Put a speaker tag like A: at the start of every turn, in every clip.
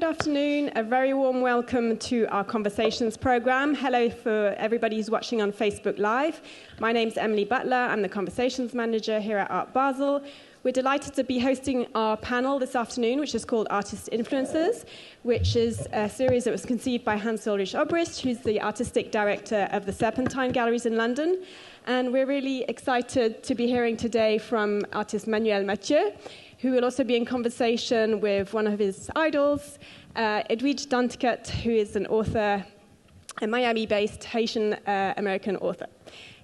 A: Good afternoon. A very warm welcome to our Conversations program. Hello for everybody who's watching on Facebook Live. My name's Emily Butler. I'm the Conversations Manager here at Art Basel. We're delighted to be hosting our panel this afternoon, which is called Artist Influencers, which is a series that was conceived by Hans Ulrich Obrist, who's the artistic director of the Serpentine galleries in London. And we're really excited to be hearing today from artist Manuel Mathieu, who will also be in conversation with one of his idols, Edwidge Danticat, who is an author, a Miami-based Haitian-American author.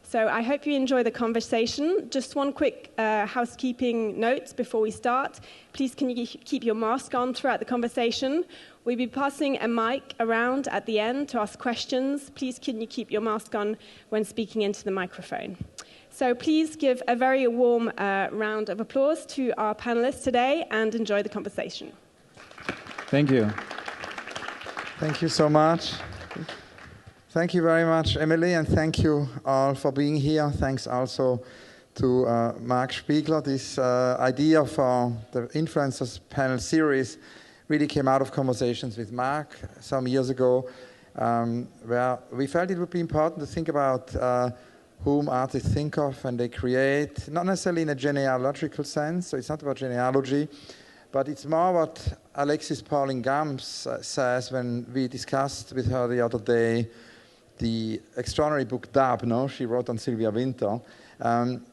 A: So I hope you enjoy the conversation. Just one quick housekeeping note before we start. Please can you keep your mask on throughout the conversation. We'll be passing a mic around at the end to ask questions. Please can you keep your mask on when speaking into the microphone. So please give a very warm round of applause to our panelists today and enjoy the conversation.
B: Thank you.
C: Thank you so much. Thank you very much, Emily, and thank you all for being here. Thanks also to Mark Spiegler. This idea for the Influencers panel series really came out of conversations with Mark some years ago, where we felt it would be important to think about whom artists think of when they create, not necessarily in a genealogical sense, so it's not about genealogy, but it's more what Alexis Pauline Gams says when we discussed with her the other day the extraordinary book Dab, she wrote on Sylvia Wynter.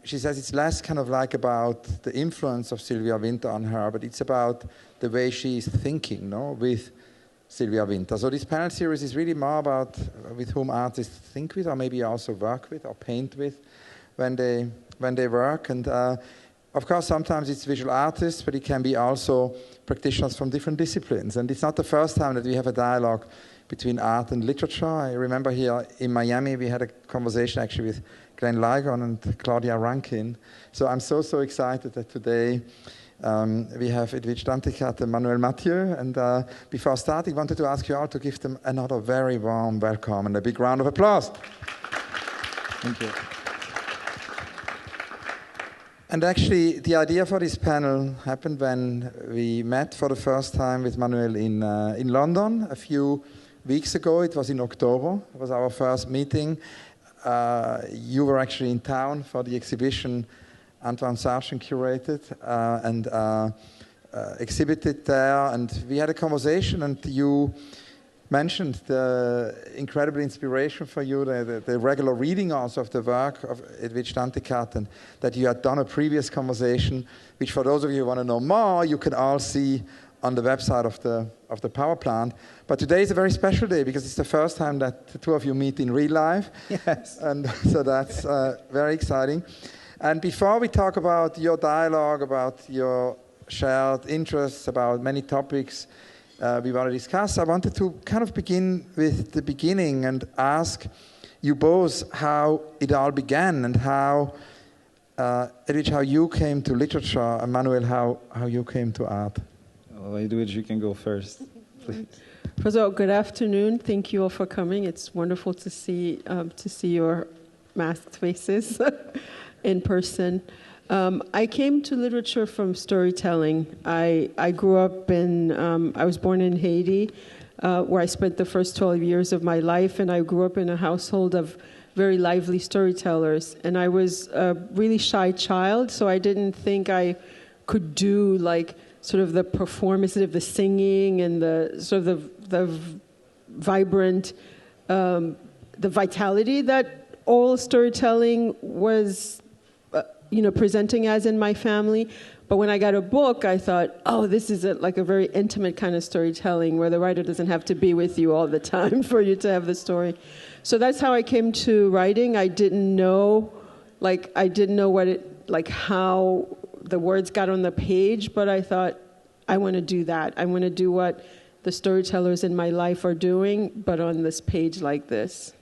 C: She says it's less kind of like about the influence of Sylvia Wynter on her, but it's about the way she's thinking, with Sylvia Wynter. So this panel series is really more about with whom artists think with, or maybe also work with, or paint with, when they work. And of course, sometimes it's visual artists, but it can be also practitioners from different disciplines. And it's not the first time that we have a dialogue between art and literature. I remember here in Miami, we had a conversation actually with Glenn Ligon and Claudia Rankin. So I'm so excited that today we have Edwidge Danticat and Manuel Mathieu. And before starting, I wanted to ask you all to give them another very warm welcome and a big round of applause.
B: Thank you.
C: And actually, the idea for this panel happened when we met for the first time with Manuel in London a few weeks ago. It was in October. It was our first meeting. You were actually in town for the exhibition Antoine Sargent curated and exhibited there. And we had a conversation, and you mentioned the incredible inspiration for you, the regular reading also of the work of Edwidge Danticat, and that you had done a previous conversation, which for those of you who want to know more, you can all see on the website of the power plant. But today is a very special day because it's the first time that the two of you meet in real life.
B: Yes.
C: And so that's very exciting. And before we talk about your dialogue, about your shared interests, about many topics we want to discuss, I wanted to kind of begin with the beginning and ask you both how it all began and how, Edwidge, how you came to literature, and Manuel, how you came to art.
B: Well, Edwidge, you can go first, please.
D: First of all, good afternoon. Thank you all for coming. It's wonderful to see your masked faces in person. I came to literature from storytelling. I grew up I was born in Haiti, where I spent the first 12 years of my life, and I grew up in a household of very lively storytellers. And I was a really shy child, so I didn't think I could do sort of the performance of the singing and the sort of the vibrant, the vitality that all storytelling was presenting as in my family. But when I got a book, I thought, oh, this is a very intimate kind of storytelling where the writer doesn't have to be with you all the time for you to have the story. So that's how I came to writing. I didn't know how the words got on the page, but I thought, I want to do that. I want to do what the storytellers in my life are doing, but on this page like this.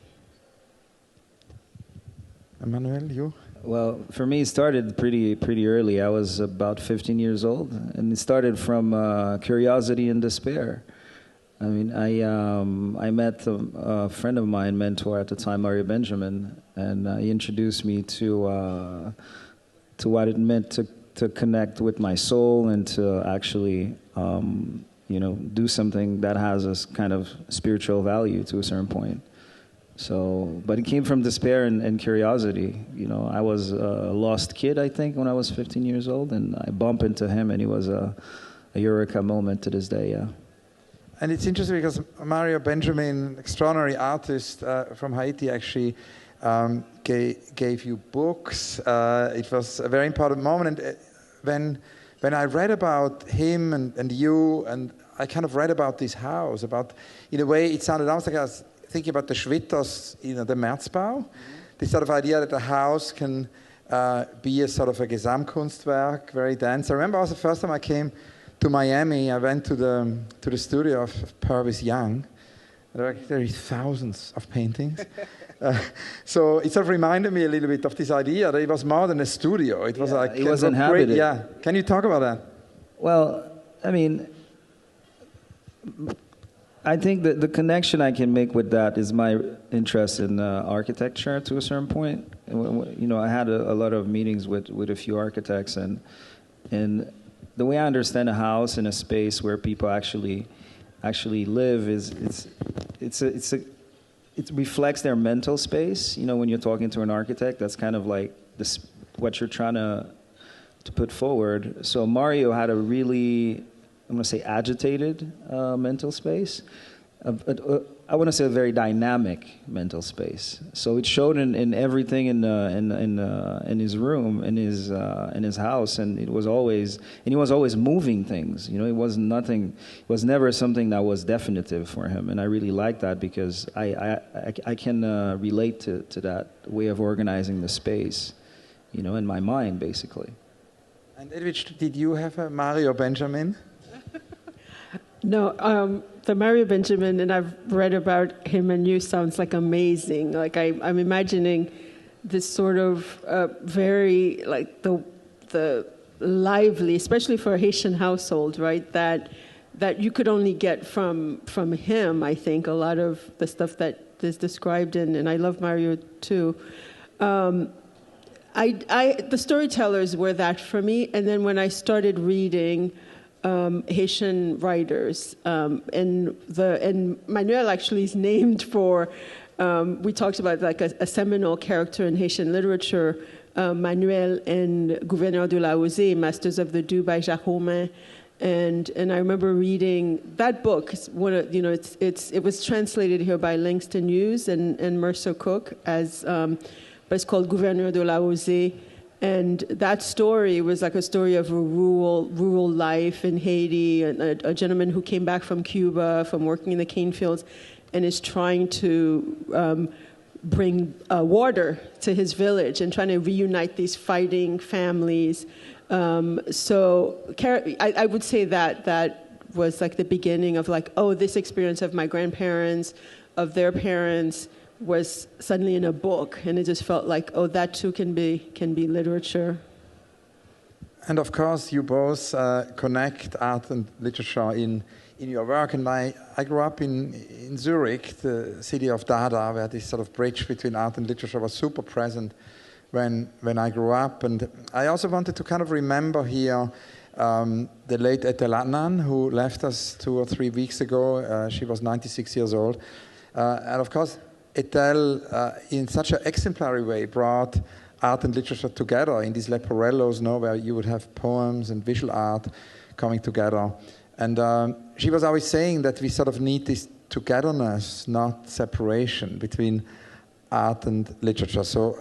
C: Emmanuel, you?
B: Well, for me, it started pretty early. I was about 15 years old, and it started from curiosity and despair. I mean, I met a friend of mine, mentor at the time, Mario Benjamin, and he introduced me to what it meant to connect with my soul and to actually do something that has a kind of spiritual value to a certain point. So, but it came from despair and curiosity. I was a lost kid, I think, when I was 15 years old, and I bumped into him, and he was a eureka moment to this day, yeah.
C: And it's interesting because Mario Benjamin, extraordinary artist from Haiti, actually gave you books. It was a very important moment. And when I read about him and you, and I kind of read about this house, in a way, it sounded almost like I was thinking about the Schwitters, the Märzbau, this sort of idea that a house can be a sort of a Gesamtkunstwerk, very dense. I remember also the first time I came to Miami, I went to the studio of Purvis Young. There are thousands of paintings. So it sort of reminded me a little bit of this idea that it was more than a studio. It was
B: it was inhabited.
C: Great, yeah. Can you talk about that?
B: Well, I mean, I think that the connection I can make with that is my interest in architecture to a certain point. I had a lot of meetings with a few architects, and the way I understand a house and a space where people actually live it reflects their mental space. When you're talking to an architect, that's kind of like what you're trying to put forward. So Mario had a really, I'm going to say, agitated mental space. I want to say a very dynamic mental space. So it showed in everything in his room, in his house, and he was always moving things. It was never something that was definitive for him, and I really like that because I can relate to that way of organizing the space, in my mind, basically.
C: And Edwidge, did you have a Mario Benjamin?
D: No, the Mario Benjamin, and I've read about him and you, sounds like amazing. Like I'm imagining this sort of very, like the lively, especially for a Haitian household, right? That you could only get from him. I think a lot of the stuff that is described in, and I love Mario too. The storytellers were that for me, and then when I started reading Haitian writers, and Manuel actually is named for. We talked about like a seminal character in Haitian literature, Manuel and Gouverneur de la Osée, Masters of the Dew by Jacques Romain, and I remember reading that book. It was translated here by Langston Hughes and Mercer Cook but it's called Gouverneur de la Osée. And that story was like a story of a rural life in Haiti, and a gentleman who came back from Cuba, from working in the cane fields, and is trying to bring water to his village and trying to reunite these fighting families. So I would say that was like the beginning of like, this experience of my grandparents, of their parents, was suddenly in a book, and it just felt like, that too can be literature.
C: And of course, you both connect art and literature in your work. And I grew up in Zurich, the city of Dada, where this sort of bridge between art and literature was super present when I grew up. And I also wanted to kind of remember here the late Ethel Adnan, who left us 2 or 3 weeks ago. She was 96 years old. And of course, Ethel, in such an exemplary way, brought art and literature together in these leporellos, where you would have poems and visual art coming together. And she was always saying that we sort of need this togetherness, not separation, between art and literature. So,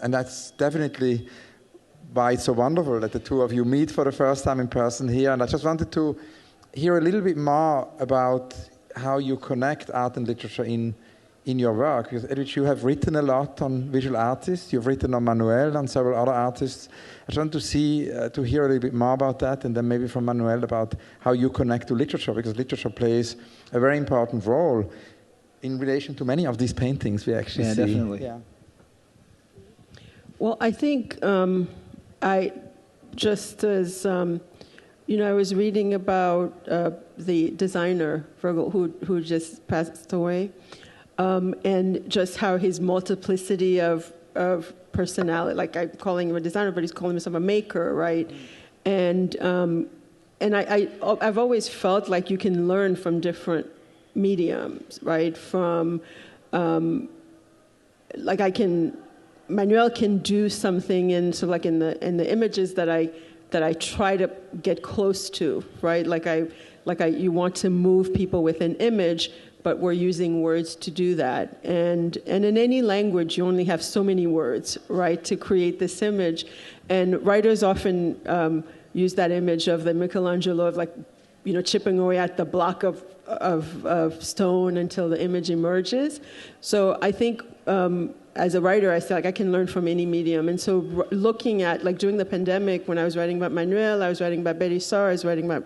C: and that's definitely why it's so wonderful that the two of you meet for the first time in person here. And I just wanted to hear a little bit more about how you connect art and literature in your work, because Edwidge, you have written a lot on visual artists. You've written on Manuel and several other artists. I just want to hear a little bit more about that, and then maybe from Manuel about how you connect to literature, because literature plays a very important role in relation to many of these paintings we actually see.
B: Definitely.
C: Yeah.
D: Well, I think I was reading about the designer Virgil, who just passed away. And just how his multiplicity of personality, like I'm calling him a designer, but he's calling himself a maker, right? And I've always felt like you can learn from different mediums, right? From Manuel can do something in sort of like in the images that I try to get close to, right? You want to move people with an image, but we're using words to do that. And in any language, you only have so many words, right, to create this image. And writers often use that image of the Michelangelo of chipping away at the block of stone until the image emerges. So I think as a writer, I feel like I can learn from any medium. And so looking at, during the pandemic, when I was writing about Manuel, I was writing about Betty Saar, I was writing about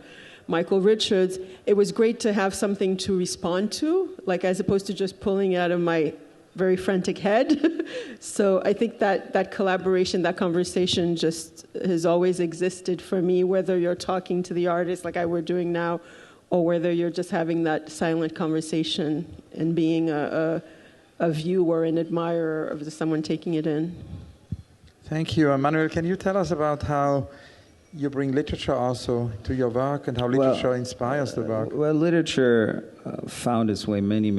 D: Michael Richards, it was great to have something to respond to, as opposed to just pulling it out of my very frantic head. So I think that collaboration, that conversation just has always existed for me, whether you're talking to the artist like we're doing now, or whether you're just having that silent conversation and being a viewer and admirer of someone taking it in.
C: Thank you. Manuel, can you tell us about how you bring literature also to your work and how literature inspires the work?
B: Well, literature found its way many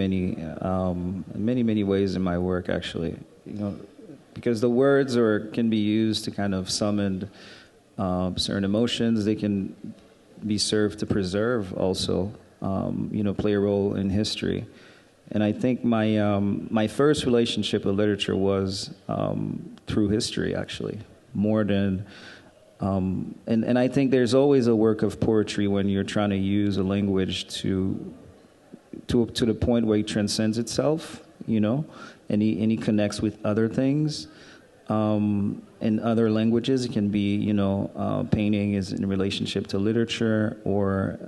B: ways in my work, actually. Because the words can be used to kind of summon certain emotions. They can be served to preserve also, play a role in history. And I think my first relationship with literature was through history, actually, more than. And I think there's always a work of poetry when you're trying to use a language to the point where it transcends itself, and he connects with other things. In other languages, it can be, painting is in relationship to literature or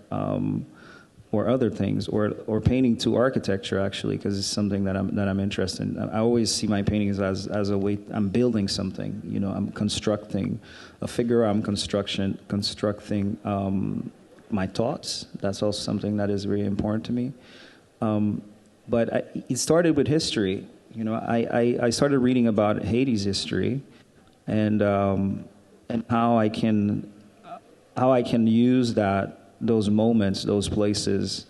B: other things, or painting to architecture, actually, because it's something that I'm interested in. I always see my paintings as a way I'm building something. I'm constructing a figure. I'm constructing my thoughts. That's also something that is very important to me. But it started with history. I started reading about Haiti's history, and how I can use those moments, those places,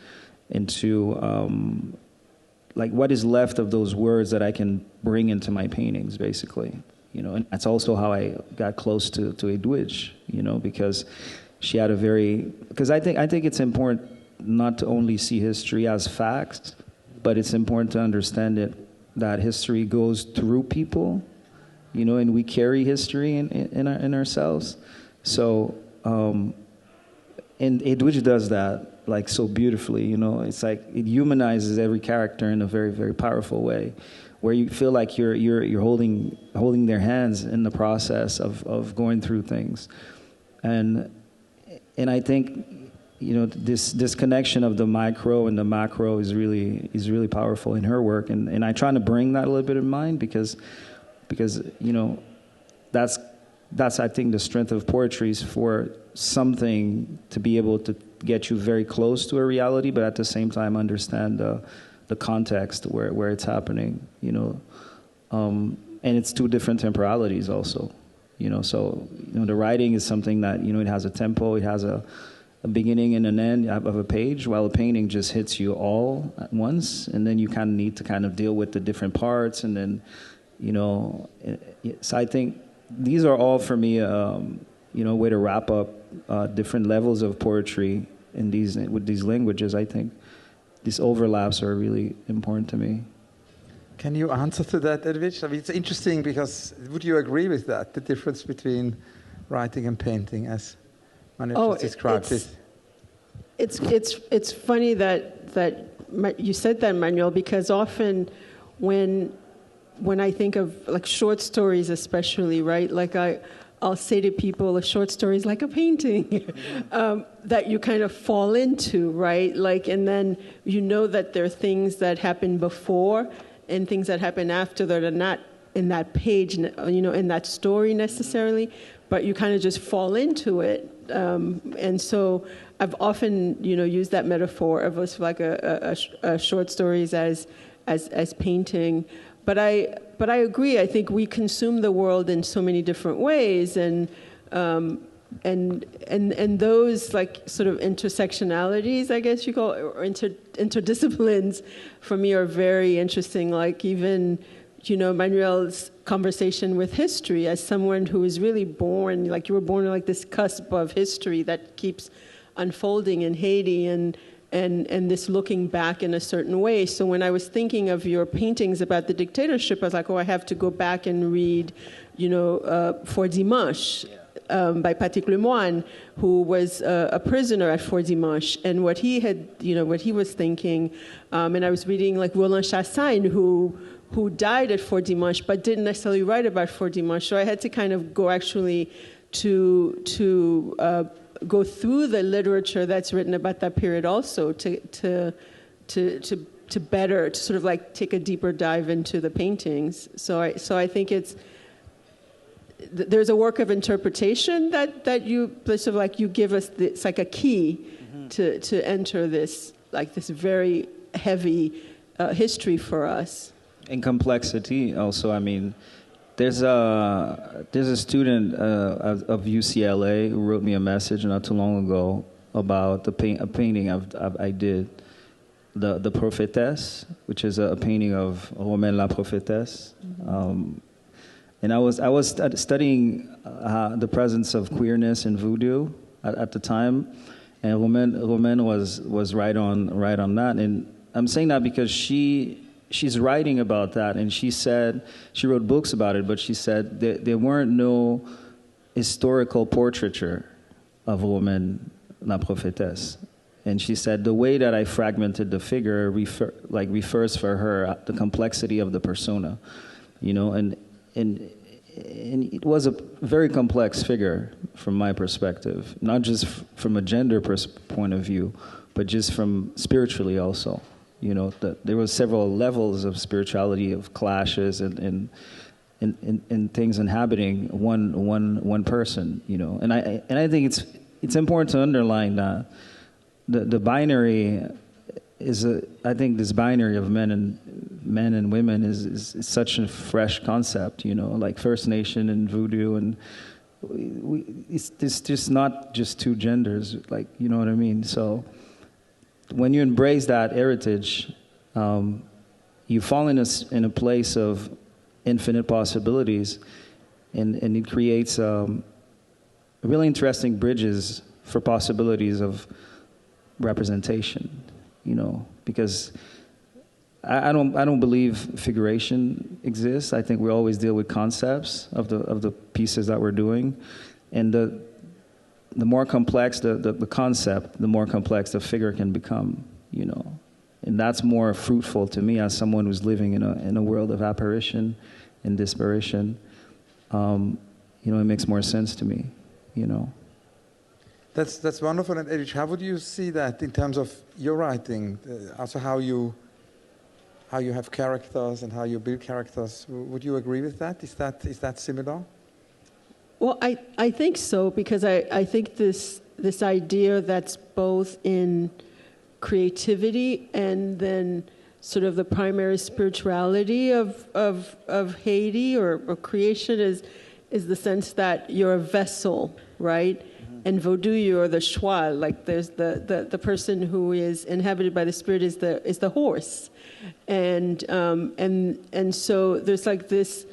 B: into what is left of those words that I can bring into my paintings, basically. And that's also how I got close to Edwidge, because she had because I think it's important not to only see history as facts, but it's important to understand that history goes through people, and we carry history in ourselves. So, and Edwidge does that so beautifully, It's like it humanizes every character in a very, very powerful way, where you feel like you're holding their hands in the process of going through things, and I think this connection of the micro and the macro is really powerful in her work, and I try to bring that a little bit in mind because that's I think the strength of poetry is for something to be able to get you very close to a reality, but at the same time understand the context where it's happening, and it's two different temporalities also, so the writing is something that it has a tempo, it has a beginning and an end of a page, while a painting just hits you all at once, and then you kind of need to kind of deal with the different parts, and then so I think these are all for me a way to wrap up different levels of poetry with these languages. I think these overlaps are really important to me.
C: Can you answer to that, Edwidge? It's interesting because would you agree with that, the difference between writing and painting as Manuel just described it?
D: It's funny that you said that, Manuel, because often when I think of short stories especially, right? I'll say to people, a short story is like a painting that you kind of fall into, right? And then that there are things that happen before and things that happen after that are not in that page, in that story necessarily, but you kind of just fall into it. And so I've often, used that metaphor of a short stories as painting. But I agree. I think we consume the world in so many different ways, and and those like sort of intersectionalities, I guess you call it, or interdisciplines, for me are very interesting. Like even, Manuel's conversation with history as someone who is really born, like you were born on like this cusp of history that keeps unfolding in Haiti, and this looking back in a certain way. So when I was thinking of your paintings about the dictatorship, I was like, I have to go back and read, Fort Dimanche. By Patrick Lemoine, who was a prisoner at Fort Dimanche, and what he had, what he was thinking. And I was reading like Roland Chassagne, who died at Fort Dimanche, but didn't necessarily write about Fort Dimanche. So I had to kind of go actually to go through the literature that's written about that period also to better, to sort of like take a deeper dive into the paintings. So I think there's a work of interpretation that you sort of like you give us. It's like a key to enter this very heavy history for us. And
B: complexity also. I mean, there's a student of UCLA who wrote me a message not too long ago about a painting I did, the Prophétesse, which is a painting of Romaine la Prophétesse. And I was studying the presence of queerness in voodoo at the time, and Romaine was right on that. And I'm saying that because she's writing about that, and she said she wrote books about it, but she said there weren't no historical portraiture of Romaine la Prophétesse. And she said the way that I fragmented the figure refers for her the complexity of the persona, and it was a very complex figure from my perspective, not just from a gender point of view, but just from spiritually also. There were several levels of spirituality, of clashes and things inhabiting one person. And I think it's important to underline that the binary I think this binary of men and women is such a fresh concept, like First Nation and voodoo, and it's just not just two genders, like, you know what I mean? So when you embrace that heritage, you fall in a place of infinite possibilities, and it creates really interesting bridges for possibilities of representation. Because I don't believe figuration exists. I think we always deal with concepts of the pieces that we're doing, and the more complex the concept, the more complex the figure can become. And that's more fruitful to me as someone who's living in a world of apparition and disparition. It makes more sense to me.
C: That's wonderful. And Edwidge, how would you see that in terms of your writing? Also, how you have characters and how you build characters. Would you agree with that? Is that similar?
D: Well, I think so, because I think this idea that's both in creativity and then sort of the primary spirituality of Haiti or creation is the sense that you're a vessel, right? And Vodou, you're the cheval. Like there's the person who is inhabited by the spirit is the horse, and so there's like this.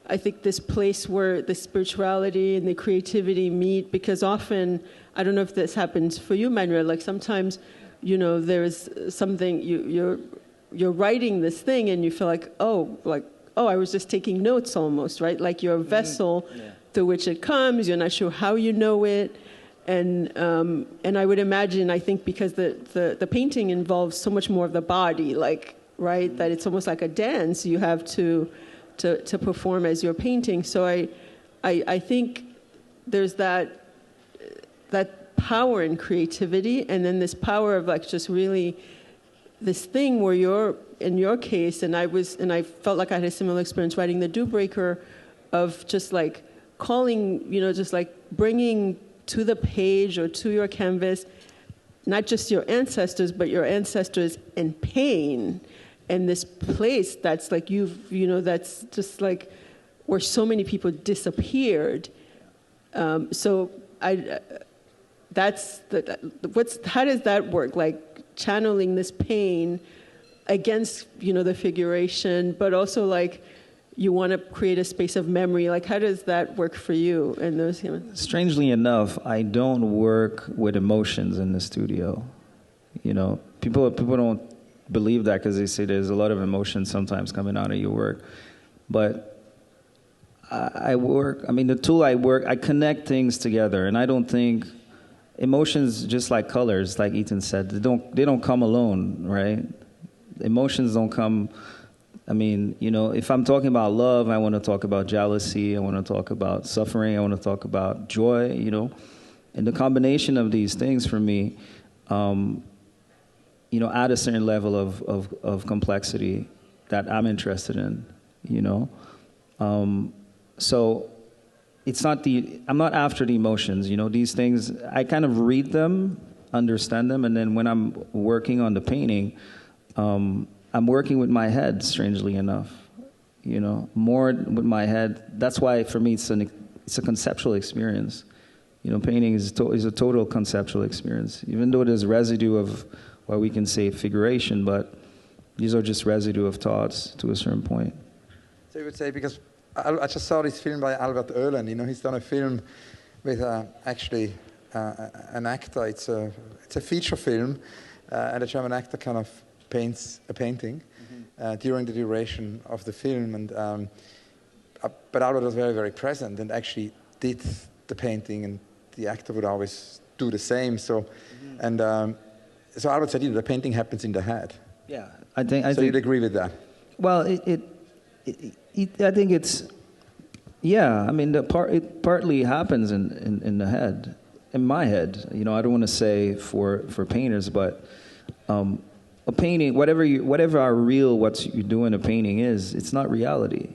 D: I think this place where the spirituality and the creativity meet, because often, I don't know if this happens for you, Manuel, like sometimes, there's something, you're writing this thing and you feel like, oh, I was just taking notes almost, right? Like you're a vessel through which it comes, you're not sure how you know it. And I would imagine, I think because the painting involves so much more of the body, like, right, that it's almost like a dance you have to perform as you're painting. So I think there's that power in creativity, and then this power of like just really this thing where you're, in your case, and I felt like I had a similar experience writing The Dewbreaker, of just like calling, just like bringing to the page or to your canvas, not just your ancestors, but your ancestors in pain. And this place that's like that's just like where so many people disappeared. So how does that work? Like channeling this pain against, the figuration, but also like you want to create a space of memory. Like, how does that work for you? And those,
B: Strangely enough, I don't work with emotions in the studio. People don't believe that because they say there's a lot of emotions sometimes coming out of your work. But the tool I work, I connect things together, and I don't think emotions, just like colors, like Ethan said, they don't come alone, right? Emotions don't come. If I'm talking about love, I want to talk about jealousy, I want to talk about suffering, I want to talk about joy, And the combination of these things for me, add a certain level of complexity that I'm interested in, So it's not I'm not after the emotions, These things, I kind of read them, understand them, and then when I'm working on the painting, I'm working with my head, strangely enough, more with my head. That's why, for me, it's a conceptual experience. Painting is a total conceptual experience, even though there's residue of what we can say figuration, but these are just residue of thoughts to a certain point.
C: So you would say, because I just saw this film by Albert Oehlen, he's done a film with actually an actor. It's a feature film, and a German actor kind of paints a painting during the duration of the film, and but Albert was very, very present and actually did the painting, and the actor would always do the same. So, so Albert said, the painting happens in the head.
B: Yeah, I think
C: you'd agree with that?
B: Well, I think it's, yeah. It partly happens in the head, in my head. I don't want to say for painters, but a painting, whatever our real, what you do in a painting is, it's not reality.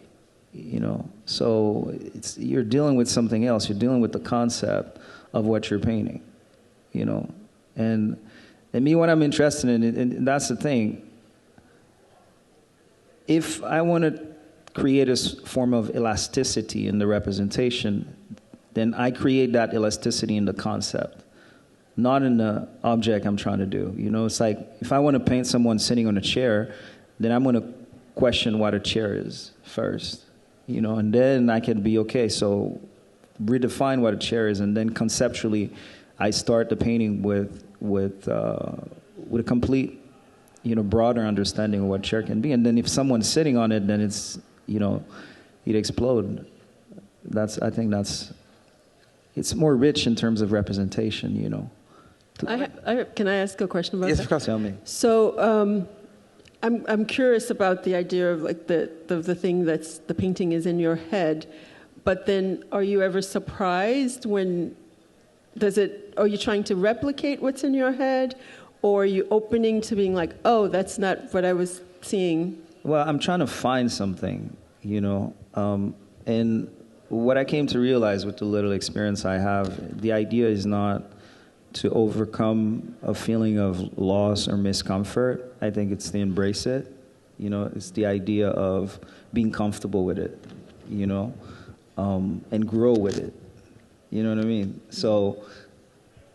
B: So you're dealing with something else. You're dealing with the concept of what you're painting. And me, what I'm interested in, and that's the thing. If I want to create a form of elasticity in the representation, then I create that elasticity in the concept, not in the object I'm trying to do. It's like if I want to paint someone sitting on a chair, then I'm going to question what a chair is first, and then I can be okay. So redefine what a chair is, and then conceptually, I start the painting with a complete, broader understanding of what chair can be. And then if someone's sitting on it, then it's, it explode. I think it's more rich in terms of representation,
D: Can I ask a question about that?
C: Yes, of course.
B: Tell me.
D: So I'm curious about the idea of like the thing that's the painting is in your head, but then are you ever surprised when are you trying to replicate what's in your head, or are you opening to being like, oh, that's not what I was seeing?
B: Well, I'm trying to find something, and what I came to realize with the little experience I have, the idea is not to overcome a feeling of loss or miscomfort. I think it's to embrace it. It's the idea of being comfortable with it, and grow with it. You know what I mean? So,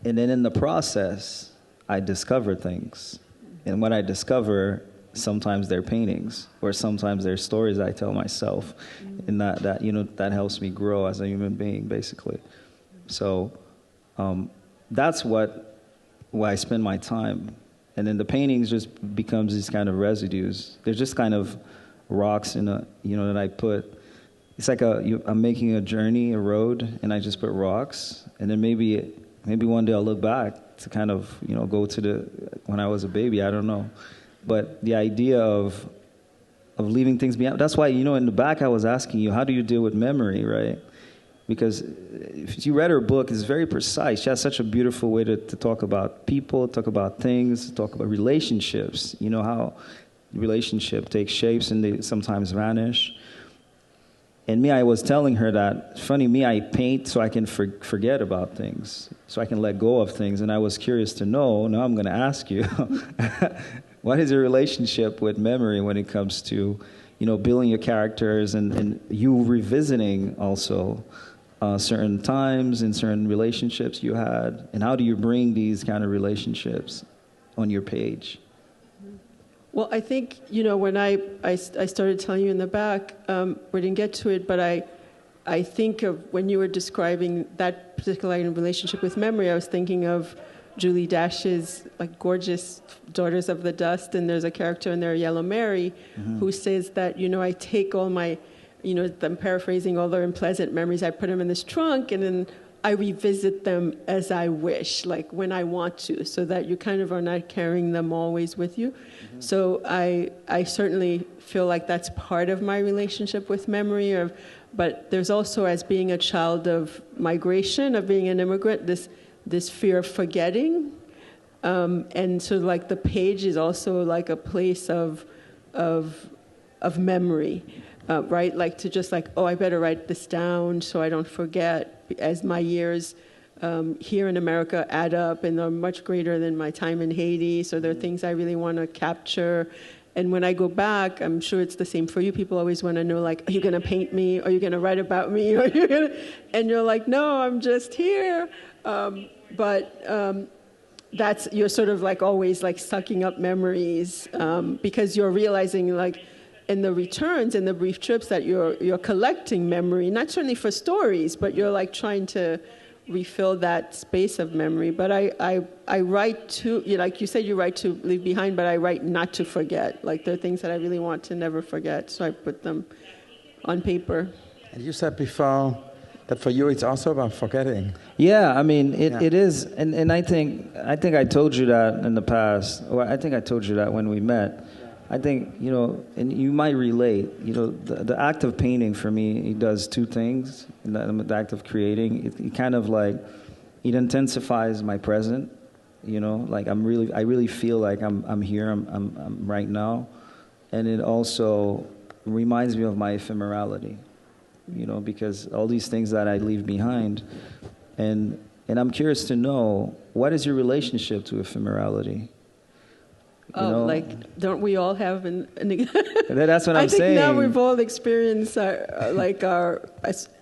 B: and then in the process, I discover things. And what I discover, sometimes they're paintings, or sometimes they're stories I tell myself. And that helps me grow as a human being, basically. So that's why I spend my time. And then the paintings just becomes these kind of residues. They're just kind of rocks that I put. It's like I'm making a journey, a road, and I just put rocks. And then maybe one day I'll look back to kind of, go to when I was a baby, I don't know. But the idea of leaving things behind, that's why, in the back I was asking you, how do you deal with memory, right? Because if you read her book, it's very precise. She has such a beautiful way to talk about people, talk about things, talk about relationships, how relationship takes shapes and they sometimes vanish. And I was telling her that, funny, I paint so I can forget about things, so I can let go of things. And I was curious to know, now I'm going to ask you, what is your relationship with memory when it comes to, building your characters and you revisiting also certain times in certain relationships you had, and how do you bring these kind of relationships on your page?
D: Well, I think, when I started telling you in the back, we didn't get to it, but I think of when you were describing that particular relationship with memory, I was thinking of Julie Dash's gorgeous Daughters of the Dust, and there's a character in there, Yellow Mary, who says that, I take all my, I'm paraphrasing, all their unpleasant memories, I put them in this trunk, and then I revisit them as I wish, like when I want to, so that you kind of are not carrying them always with you. So I certainly feel like that's part of my relationship with memory, but there's also, as being a child of migration, of being an immigrant, this fear of forgetting. And so the page is also like a place of memory, right? Like to just I better write this down so I don't forget, as my years here in America add up, and they're much greater than my time in Haiti. So there are things I really want to capture. And when I go back, I'm sure it's the same for you. People always want to know, are you going to paint me? Are you going to write about me? And you're like, no, I'm just here. But you're sort of always sucking up memories because you're realizing in the returns, in the brief trips, that you're collecting memory, not certainly for stories, but you're trying to refill that space of memory. But I write to, like you said, you write to leave behind, but I write not to forget. There are things that I really want to never forget, so I put them on paper.
C: And you said before that for you it's also about forgetting.
B: Yeah, I mean, it is, and I think I told you that in the past, or I think I told you that when we met. I think, and you might relate, the act of painting for me, it does two things. The act of creating, it kind of it intensifies my present, I really feel like I'm here, I'm right now. And it also reminds me of my ephemerality, because all these things that I leave behind. And I'm curious to know, what is your relationship to ephemerality?
D: Don't we all have
B: That's what I'm saying.
D: I think now we've all experienced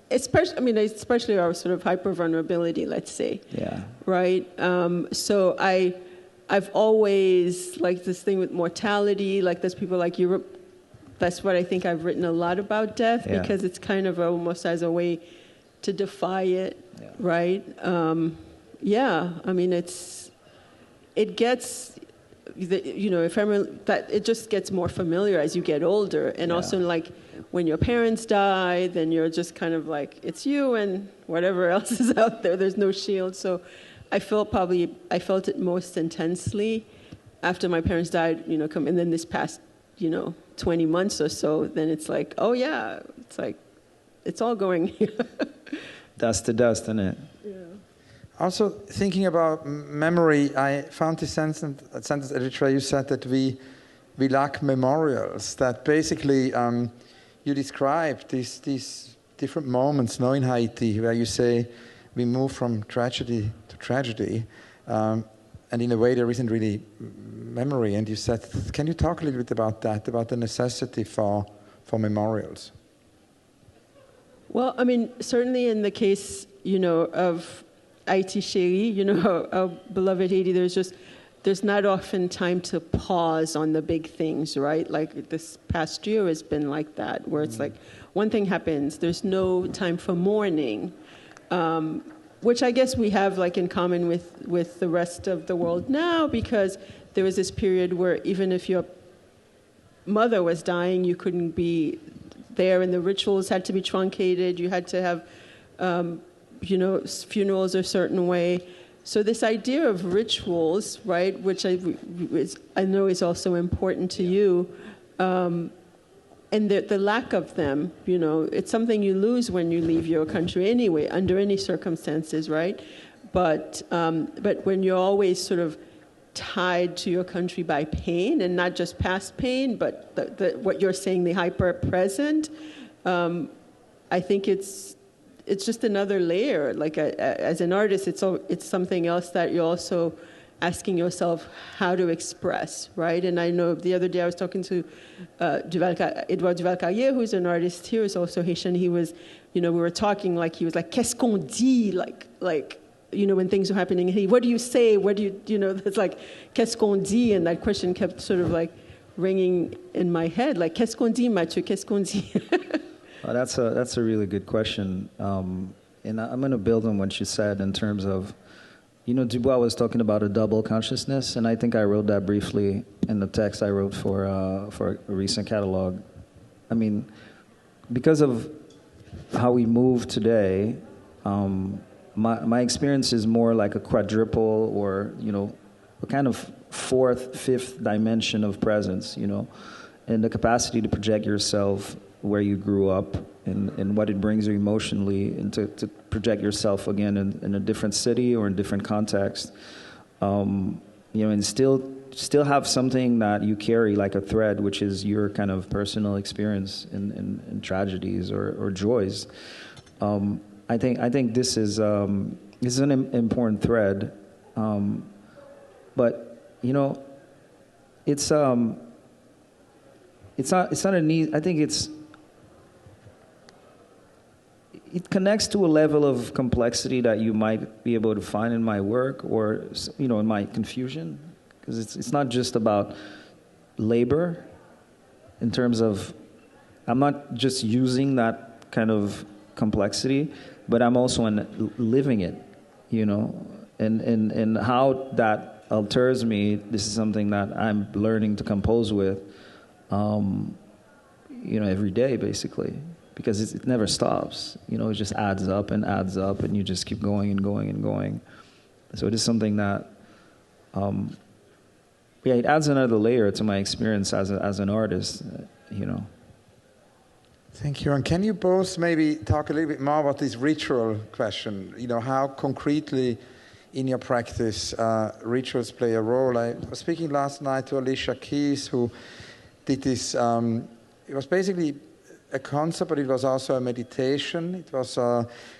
D: especially our sort of hyper vulnerability, let's say.
B: Yeah.
D: Right. So I've always this thing with mortality. There's people like Europe. That's what I think I've written a lot about death, because it's kind of almost as a way to defy it. Yeah. Right. I mean, it gets. Ephemeral, that it just gets more familiar as you get older, and also when your parents die, then you're just kind of it's you and whatever else is out there. There's no shield. So I felt it most intensely after my parents died. And then this past 20 months or so, then it's it's all going
B: dust to dust, isn't it?
D: Yeah.
C: Also, thinking about memory, I found this sentence, Edwidge, you said that we lack memorials, that basically you described these different moments now in Haiti where you say we move from tragedy to tragedy, and in a way there isn't really memory. And you said, can you talk a little bit about that, about the necessity for memorials?
D: Well, I mean, certainly in the case, of Haiti chérie, our beloved Haiti, there's not often time to pause on the big things, right? This past year has been like that, where it's one thing happens, there's no time for mourning, which I guess we have in common with the rest of the world now, because there was this period where even if your mother was dying, you couldn't be there, and the rituals had to be truncated, you had to have funerals a certain way. So this idea of rituals, right, which I know is also important to you, and the lack of them, it's something you lose when you leave your country anyway, under any circumstances, right? But when you're always sort of tied to your country by pain, and not just past pain, but what you're saying, the hyper-present, I think it's just another layer. As an artist, it's something else that you're also asking yourself how to express, right? And I know the other day I was talking to Edwidge Danticat, who's an artist here, who's also Haitian. He was we were talking, like he was like, qu'est-ce qu'on dit? Like, when things are happening, hey, what do you say? What do you, it's like, qu'est-ce qu'on dit? And that question kept sort of like ringing in my head, like, qu'est-ce qu'on dit, Mathieu? Qu'est-ce qu'on dit?
B: Well, that's a really good question. And I'm going to build on what you said in terms of, Dubois was talking about a double consciousness, and I think I wrote that briefly in the text I wrote for a recent catalog. I mean, because of how we move today, my experience is more like a quadruple or, a kind of fourth, fifth dimension of presence, and the capacity to project yourself where you grew up and what it brings you emotionally, and to project yourself again in a different city or in different context, and still have something that you carry like a thread, which is your kind of personal experience in tragedies or joys. I think this is an important thread, but it's not an easy. I think it connects to a level of complexity that you might be able to find in my work or, in my confusion, because it's not just about labor in terms of, I'm not just using that kind of complexity, but I'm also living it, and how that alters me. This is something that I'm learning to compose with, every day, basically. Because it never stops, it just adds up, and you just keep going and going and going. So it is something that, it adds another layer to my experience as an artist,
C: Thank you. And can you both maybe talk a little bit more about this ritual question? How concretely in your practice rituals play a role? I was speaking last night to Alicia Keys, who did this, it was basically a concept, but it was also a meditation. It was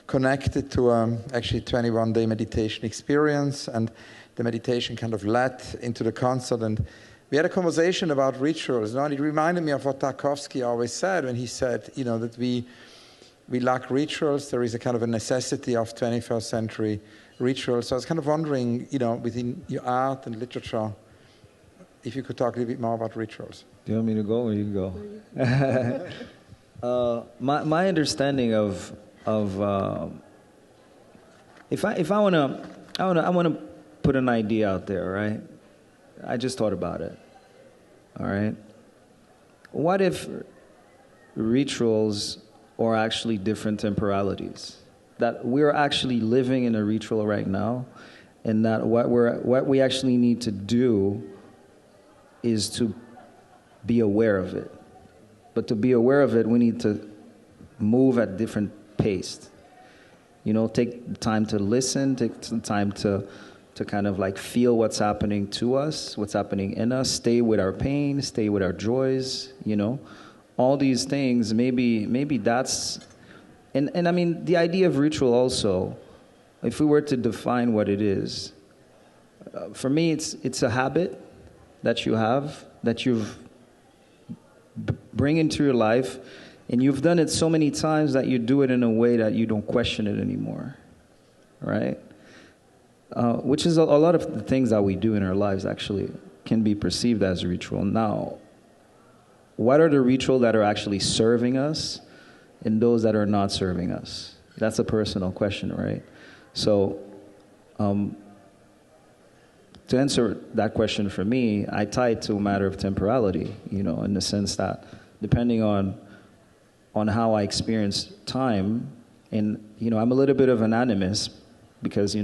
C: connected to actually 21-day meditation experience, and the meditation kind of led into the concert. And we had a conversation about rituals, and it reminded me of what Tarkovsky always said when he said, that we lack rituals. There is a kind of a necessity of 21st century rituals. So I was kind of wondering, within your art and literature, if you could talk a little bit more about rituals.
B: Do you want me to go or you can go? My understanding of if I want to put an idea out there, right? I just thought about it. All right. What if rituals are actually different temporalities? That we're actually living in a ritual right now, and that what we actually need to do is to be aware of it. But to be aware of it, we need to move at different pace. Take the time to listen, take some time to kind of like feel what's happening to us, what's happening in us, stay with our pain, stay with our joys, all these things. Maybe that's, and I mean, the idea of ritual also, if we were to define what it is, for me, it's a habit that you have, that you've bring into your life, and you've done it so many times that you do it in a way that you don't question it anymore, right? Which is a lot of the things that we do in our lives actually can be perceived as a ritual. Now, what are the rituals that are actually serving us and those that are not serving us? That's a personal question, right? So, to answer that question for me, I tie it to a matter of temporality, in the sense that depending on how I experience time, and, I'm a little bit of an animist because,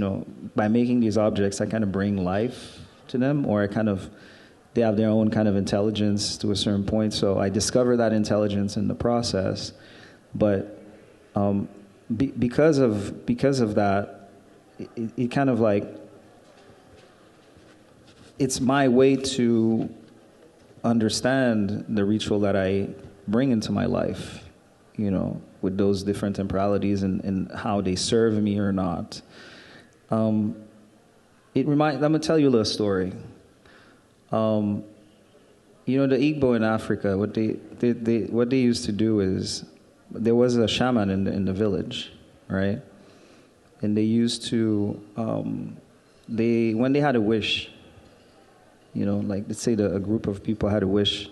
B: by making these objects, I kind of bring life to them, or they have their own kind of intelligence to a certain point. So I discover that intelligence in the process, but because of that, it kind of like, it's my way to understand the ritual that I bring into my life, with those different temporalities and how they serve me or not. I'm going to tell you a little story. The Igbo in Africa, what they used to do is, there was a shaman in the village, right? And they used to, when they had a wish, like let's say a group of people had a wish,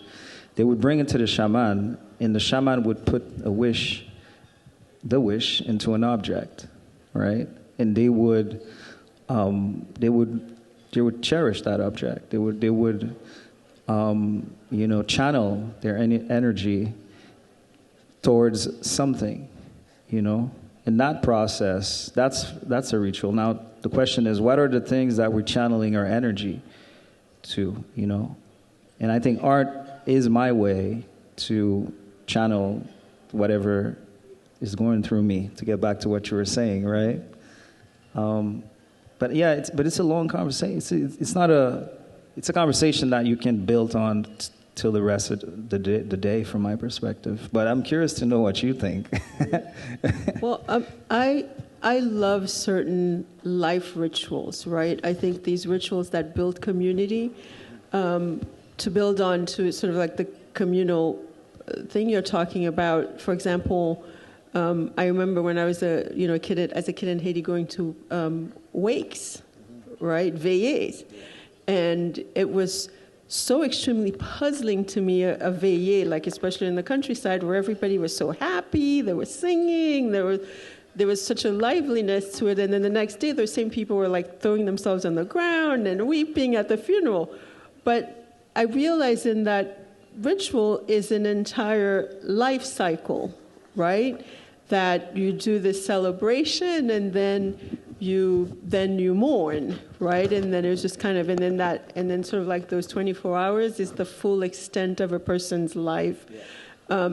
B: they would bring it to the shaman, and the shaman would put the wish into an object, right? And they would cherish that object. They would channel their energy towards something, In that process, that's a ritual. Now, the question is, what are the things that we're channeling our energy to, And I think art is my way to channel whatever is going through me, to get back to what you were saying, right? But yeah, it's a long conversation. It's a conversation that you can build on till the rest of the day, from my perspective. But I'm curious to know what you think.
D: Well, I love certain life rituals, right? I think these rituals that build community, to build on to sort of like the communal thing you're talking about. For example, I remember when I was a kid in Haiti, going to wakes, right, veillées, and it was so extremely puzzling to me, a veillée, like especially in the countryside where everybody was so happy, they were singing, there was such a liveliness to it, and then the next day those same people were like throwing themselves on the ground and weeping at the funeral. But I realized in that ritual is an entire life cycle, right? That you do this celebration and then you mourn, right? And then it was just kind of, and then sort of like those 24 hours is the full extent of a person's life.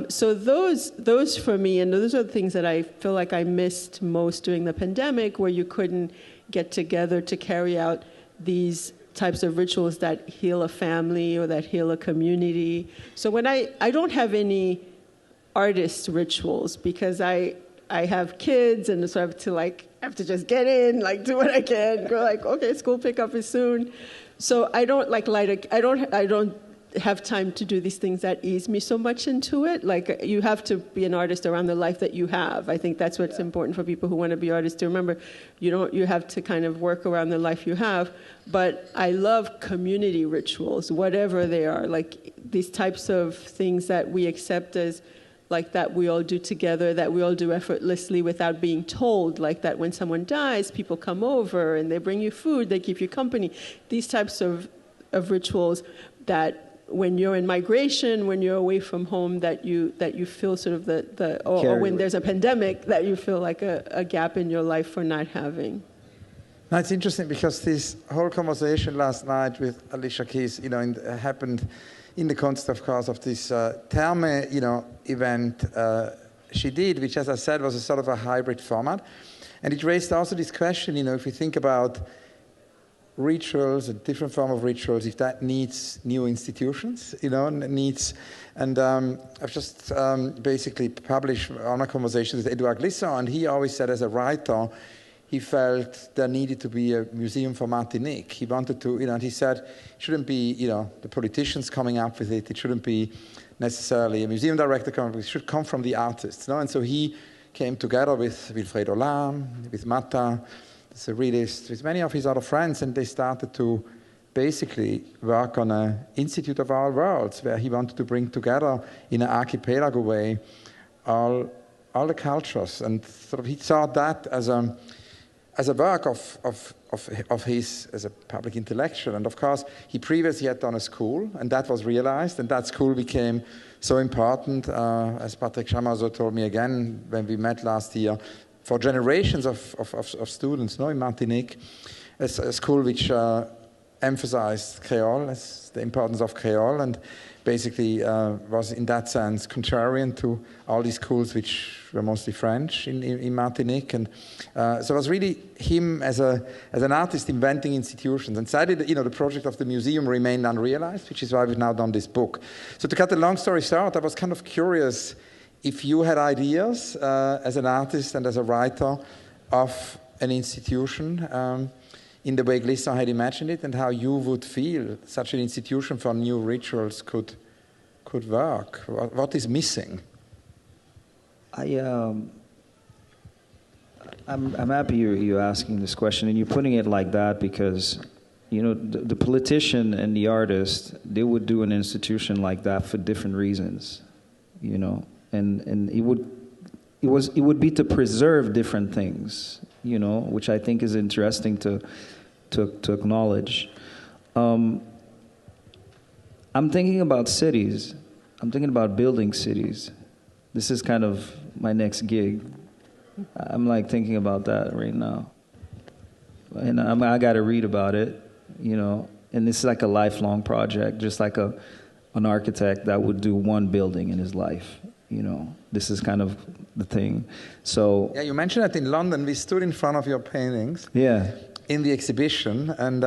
D: So those for me, and those are the things that I feel like I missed most during the pandemic, where you couldn't get together to carry out these types of rituals that heal a family or that heal a community. So when I don't have any artist rituals, because I have kids, and so I have to just get in, like do what I can, go like, okay, school pickup is soon. So I don't I don't have time to do these things that ease me so much into it. Like, you have to be an artist around the life that you have. I think that's what's important for people who want to be artists to remember. You have to kind of work around the life you have. But I love community rituals, whatever they are, like these types of things that we accept as like that we all do together, that we all do effortlessly without being told, like that when someone dies, people come over and they bring you food, they keep you company. These types of rituals that when you're in migration, when you're away from home, that you feel sort of or when there's a pandemic, that you feel like a gap in your life for not having.
C: Now, it's interesting because this whole conversation last night with Alicia Keys, happened in the context, of course, of this Terme, event she did, which, as I said, was a sort of a hybrid format. And it raised also this question, if you think about rituals, a different form of rituals, if that needs new institutions, and I've just basically published on a conversation with Edwidge Danticat, and he always said, as a writer, he felt there needed to be a museum for Martinique. He wanted to, and he said, it shouldn't be, the politicians coming up with it. It shouldn't be necessarily a museum director coming up with it. It should come from the artists, And so he came together with Wilfredo Lam, with Mata, the surrealist, with many of his other friends, and they started to basically work on an Institute of Our Worlds, where he wanted to bring together in an archipelago way all the cultures. And sort of he saw that as a work of his as a public intellectual. And of course, he previously had done a school, and that was realized, and that school became so important, as Patrick Chamazo told me again when we met last year, for generations of students in Martinique, as a school which emphasized Creole, as the importance of Creole, and basically was in that sense contrarian to all these schools which were mostly French in Martinique. And so it was really him as an artist inventing institutions. And sadly, the project of the museum remained unrealized, which is why we've now done this book. So to cut the long story short, I was kind of curious if you had ideas as an artist and as a writer of an institution in the way Glissant had imagined it, and how you would feel such an institution for new rituals could work. What is missing?
B: I'm happy you're asking this question, and you're putting it like that because, you know, the politician and the artist, they would do an institution like that for different reasons, you know, and it would be to preserve different things, you know, which I think is interesting to acknowledge. I'm thinking about cities. I'm thinking about building cities. This is kind of my next gig. I'm like thinking about that right now. And I got to read about it, you know, and this is like a lifelong project, just like an architect that would do one building in his life, you know. This is kind of the thing. So
C: yeah, you mentioned that in London, we stood in front of your paintings.
B: Yeah.
C: In the exhibition, and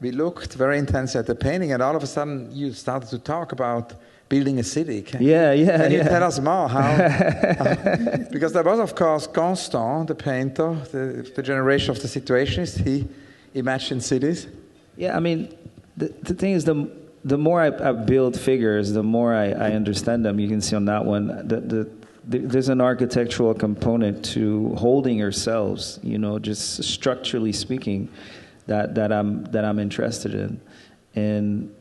C: we looked very intensely at the painting, and all of a sudden you started to talk about building a city. Can you tell us more how because there was, of course, Constant, the painter, the generation of the Situationists. He imagined cities.
B: Yeah, I mean, the thing is, the more I build figures, the more I understand them. You can see on that one, there's an architectural component to holding yourselves, you know, just structurally speaking, that I'm interested in, and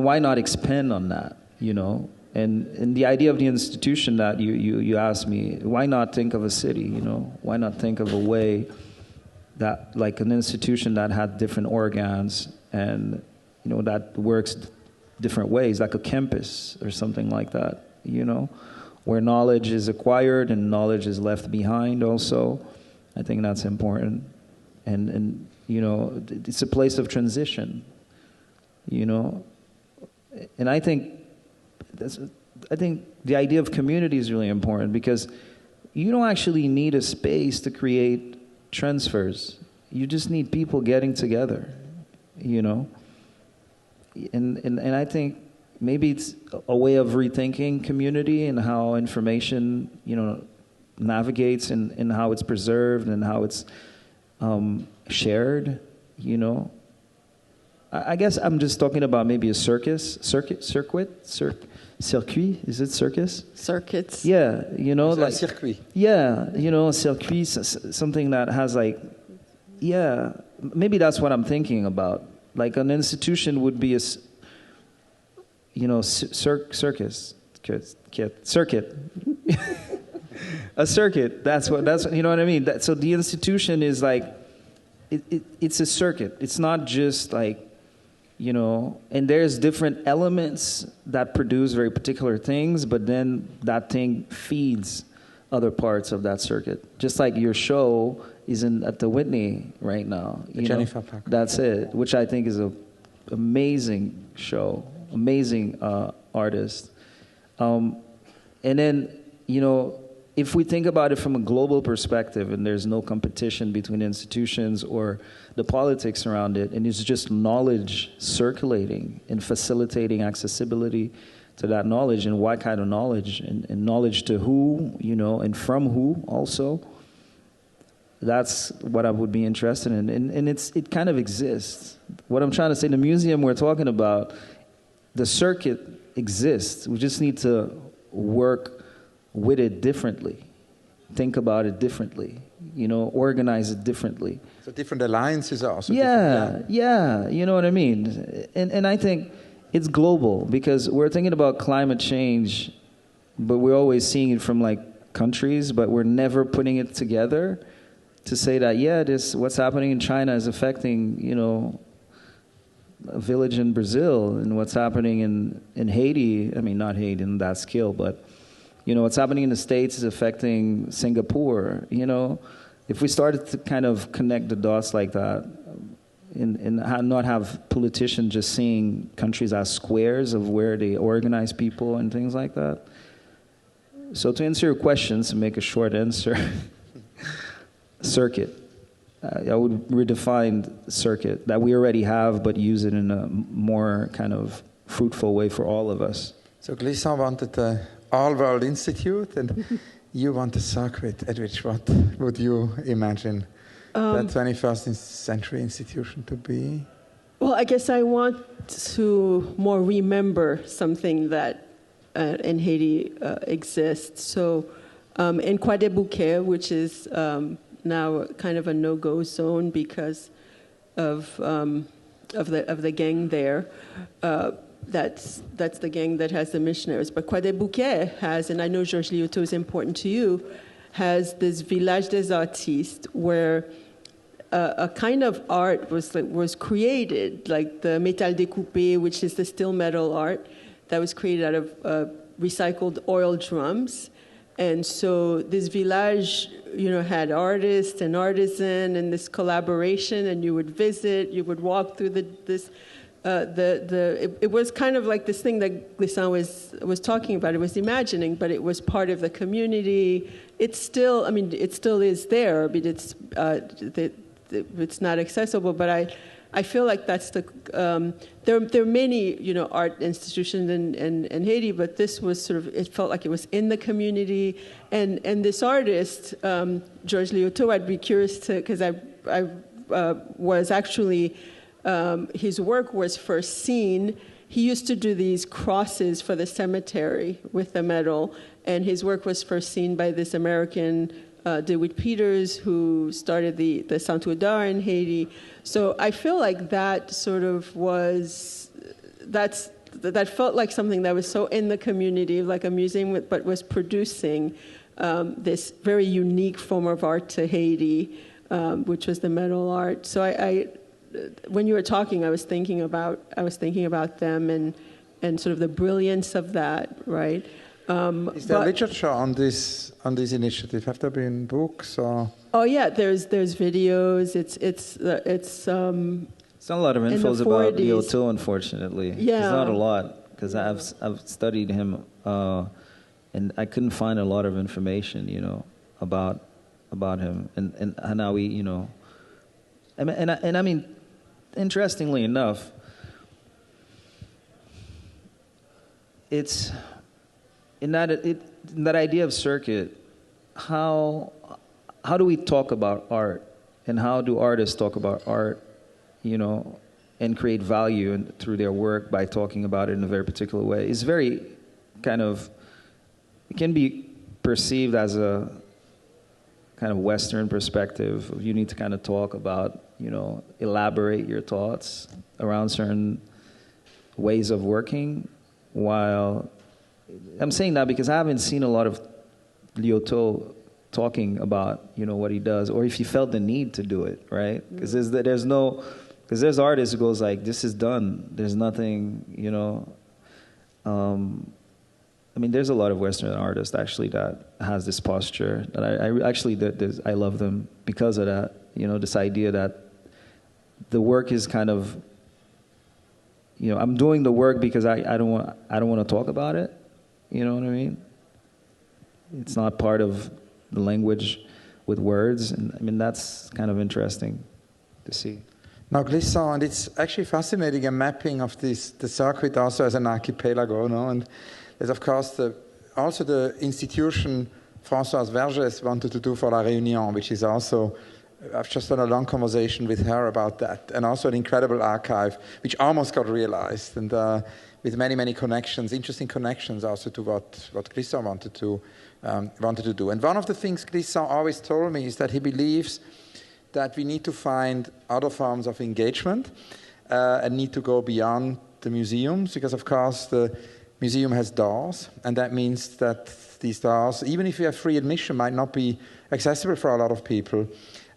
B: why not expand on that, you know? And the idea of the institution that you asked me, why not think of a city, you know? Why not think of a way that, like an institution that had different organs and, you know, that works different ways, like a campus or something like that, you know, where knowledge is acquired and knowledge is left behind also. I think that's important. And you know, it's a place of transition, you know. And I think the idea of community is really important because you don't actually need a space to create transfers. You just need people getting together, you know. And I think maybe it's a way of rethinking community and how information, you know, navigates and how it's preserved and how it's shared, you know. I guess I'm just talking about maybe a circuit, is it circus?
D: Circuits.
B: Yeah, you know, like
C: circuit.
B: Yeah, you know, circuit, something that has like, yeah, maybe that's what I'm thinking about. Like an institution would be a, you know, circuit. A circuit. That's you know what I mean. So the institution is like, it's a circuit. It's not just like, you know, and there's different elements that produce very particular things, but then that thing feeds other parts of that circuit. Just like your show is at the Whitney right now.
C: Jennifer Parker.
B: That's it, which I think is an amazing show, amazing artist. And then, you know, if we think about it from a global perspective and there's no competition between institutions or the politics around it, and it's just knowledge circulating and facilitating accessibility to that knowledge, and what kind of knowledge, and knowledge to who, you know, and from who also, that's what I would be interested in. And it kind of exists. What I'm trying to say, the museum we're talking about, the circuit exists. We just need to work with it differently, think about it differently, you know, organize it differently.
C: So different alliances are also
B: yeah, you know what I mean? And I think it's global because we're thinking about climate change, but we're always seeing it from like countries, but we're never putting it together to say that, yeah, what's happening in China is affecting, you know, a village in Brazil, and what's happening in Haiti, I mean, not Haiti in that scale, but you know, what's happening in the States is affecting Singapore, you know. If we started to kind of connect the dots like that and not have politicians just seeing countries as squares of where they organize people and things like that. So to answer your questions, to make a short answer, circuit. I would redefine circuit that we already have, but use it in a more kind of fruitful way for all of us.
C: So Glissant wanted the All-World Institute, and you want a circuit. Edwidge, what would you imagine that 21st century institution to be?
D: Well, I guess I want to more remember something that in Haiti exists. So and Croix des Bouquets, which is now kind of a no-go zone because of the gang there. That's the gang that has the missionaries. But Croix des Bouquets has, and I know Georges Liotto is important to you, has this Village des Artistes where a kind of art was created, like the métal découpé, which is the still metal art that was created out of recycled oil drums. And so this village, had artists and artisan and this collaboration, and you would visit, you would walk through it was kind of like this thing that Glissant was talking about. It was imagining, but it was part of the community. It still is there, but it's not accessible. But I feel like that's the there are many art institutions in Haiti, but this was sort of, it felt like it was in the community. And this artist, Georges Liotto, I'd be curious to, because I was actually. His work was first seen. He used to do these crosses for the cemetery with the metal, and his work was first seen by this American, DeWitt Peters, who started the Centre d'Art in Haiti. So I feel like that sort of that felt like something that was so in the community, like a museum, but was producing this very unique form of art to Haiti, which was the metal art. So when you were talking, I was thinking about them and sort of the brilliance of that, right?
C: Is there literature on this initiative? Have there been books or?
D: Oh yeah, there's videos. It's
B: not a lot of info about Liotto, unfortunately.
D: Yeah,
B: there's not a lot because I've studied him and I couldn't find a lot of information, about him and how he, and I mean. Interestingly enough, it's in that idea of circuit. How do we talk about art, and how do artists talk about art, and create value through their work by talking about it in a very particular way? It's very kind of, it can be perceived as a kind of Western perspective. You need to kind of talk about, elaborate your thoughts around certain ways of working. While I'm saying that because I haven't seen a lot of Liotto talking about, what he does, or if he felt the need to do it, right? Because there's artists who goes like, this is done. There's nothing, there's a lot of Western artists actually that has this posture that I love them because of that. This idea that the work is kind of, I'm doing the work because I don't want to talk about it. You know what I mean? It's not part of the language with words, and that's kind of interesting to see.
C: Now, Glissant, and it's actually fascinating, a mapping of the circuit also as an archipelago, and there's of course also the institution Françoise Vergès wanted to do for La Réunion, which is also, I've just had a long conversation with her about that, and also an incredible archive, which almost got realized, and with many, many connections, interesting connections also to what Glissant wanted to do. And one of the things Glissant always told me is that he believes that we need to find other forms of engagement and need to go beyond the museums, because of course the museum has doors, and that means that these doors, even if you have free admission, might not be accessible for a lot of people.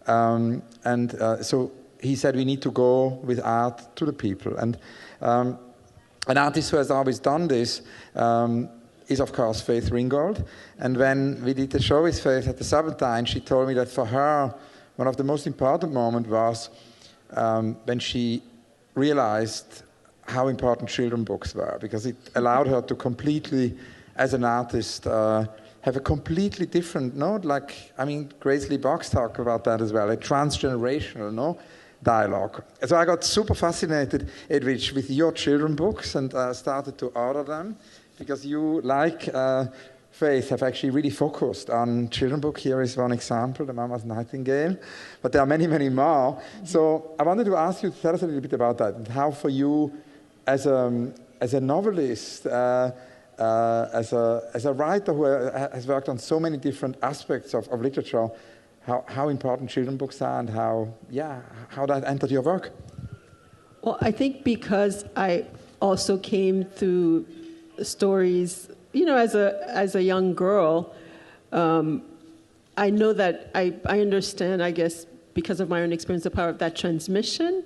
C: So he said we need to go with art to the people. And an artist who has always done this is, of course, Faith Ringgold. And when we did the show with Faith at the Serpentine, she told me that for her, one of the most important moments was when she realized how important children books were, because it allowed her to completely, as an artist, have a completely different, Grace Lee Box talked about that as well, a transgenerational, dialogue. So I got super fascinated, Edwidge, with your children books, and started to order them, because you, like Faith, have actually really focused on children book. Here is one example, The Mama's Nightingale, but there are many, many more. Mm-hmm. So I wanted to ask you to tell us a little bit about that, and how for you, as a novelist, as a writer who has worked on so many different aspects of literature, how important children books are and how that entered your work?
D: Well, I think because I also came through stories, as a young girl, I know that I understand, I guess, because of my own experience, the power of that transmission,